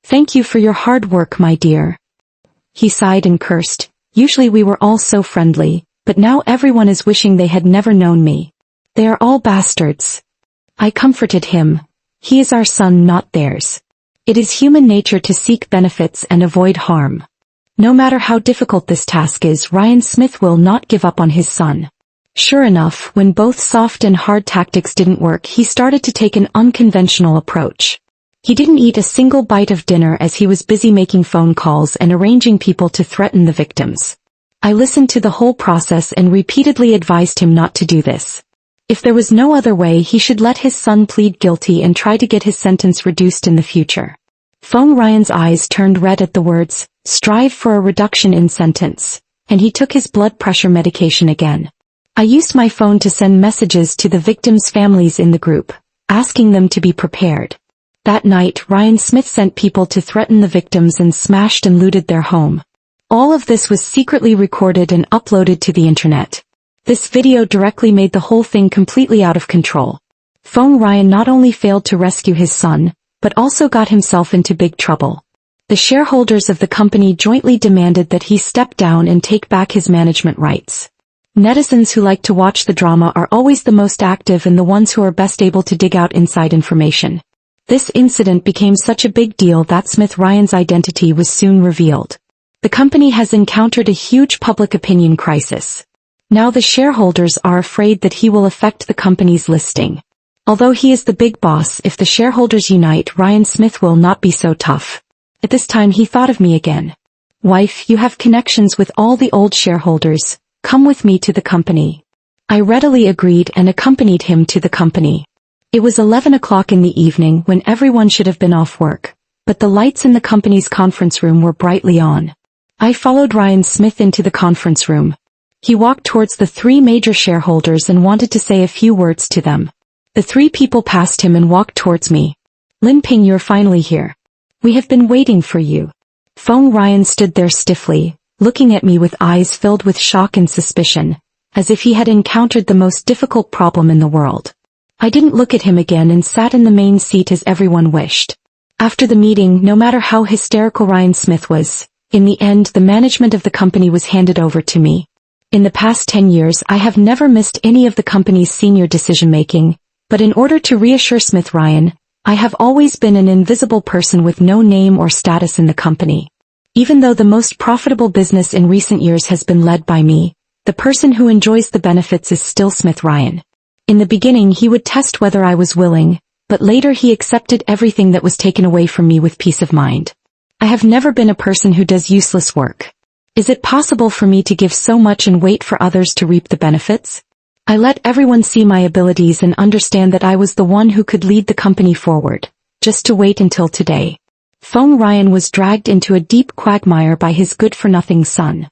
Thank you for your hard work, my dear. He sighed and cursed. Usually we were all so friendly, but now everyone is wishing they had never known me. They are all bastards. I comforted him. He is our son, not theirs. It is human nature to seek benefits and avoid harm. No matter how difficult this task is, Ryan Smith will not give up on his son. Sure enough, when both soft and hard tactics didn't work, he started to take an unconventional approach. He didn't eat a single bite of dinner as he was busy making phone calls and arranging people to threaten the victims. I listened to the whole process and repeatedly advised him not to do this. If there was no other way, he should let his son plead guilty and try to get his sentence reduced in the future. Feng Ryan's eyes turned red at the words, strive for a reduction in sentence, and he took his blood pressure medication again. I used my phone to send messages to the victims' families in the group, asking them to be prepared. That night, Ryan Smith sent people to threaten the victims and smashed and looted their home. All of this was secretly recorded and uploaded to the internet. This video directly made the whole thing completely out of control. Feng Ryan not only failed to rescue his son, but also got himself into big trouble. The shareholders of the company jointly demanded that he step down and take back his management rights. Netizens who like to watch the drama are always the most active and the ones who are best able to dig out inside information. This incident became such a big deal that Smith Ryan's identity was soon revealed. The company has encountered a huge public opinion crisis. Now the shareholders are afraid that he will affect the company's listing. Although he is the big boss, if the shareholders unite, Ryan Smith will not be so tough. At this time he thought of me again. Wife, you have connections with all the old shareholders, come with me to the company. I readily agreed and accompanied him to the company. It was 11 o'clock in the evening when everyone should have been off work, but the lights in the company's conference room were brightly on. I followed Ryan Smith into the conference room. He walked towards the three major shareholders and wanted to say a few words to them. The three people passed him and walked towards me. Lin Ping, you're finally here. We have been waiting for you. Feng Ryan stood there stiffly, looking at me with eyes filled with shock and suspicion, as if he had encountered the most difficult problem in the world. I didn't look at him again and sat in the main seat as everyone wished. After the meeting, no matter how hysterical Ryan Smith was, in the end the management of the company was handed over to me. In the past 10 years I have never missed any of the company's senior decision-making, but in order to reassure Smith Ryan, I have always been an invisible person with no name or status in the company. Even though the most profitable business in recent years has been led by me, the person who enjoys the benefits is still Smith Ryan. In the beginning he would test whether I was willing, but later he accepted everything that was taken away from me with peace of mind. I have never been a person who does useless work. Is it possible for me to give so much and wait for others to reap the benefits? I let everyone see my abilities and understand that I was the one who could lead the company forward, just to wait until today. Feng Ryan was dragged into a deep quagmire by his good-for-nothing son.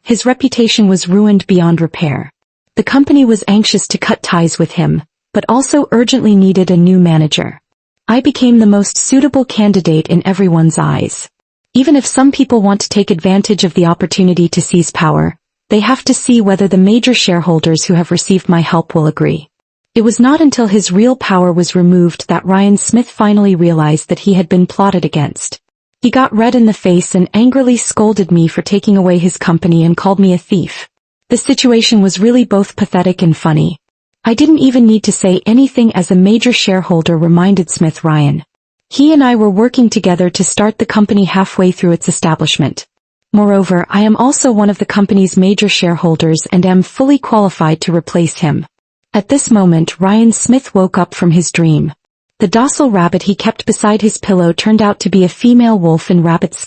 His reputation was ruined beyond repair. The company was anxious to cut ties with him, but also urgently needed a new manager. I became the most suitable candidate in everyone's eyes. Even if some people want to take advantage of the opportunity to seize power, they have to see whether the major shareholders who have received my help will agree. It was not until his real power was removed that Ryan Smith finally realized that he had been plotted against. He got red in the face and angrily scolded me for taking away his company and called me a thief. The situation was really both pathetic and funny. I didn't even need to say anything as a major shareholder reminded Smith Ryan. He and I were working together to start the company halfway through its establishment. Moreover, I am also one of the company's major shareholders and am fully qualified to replace him. At this moment Ryan Smith woke up from his dream. The docile rabbit he kept beside his pillow turned out to be a female wolf in rabbit's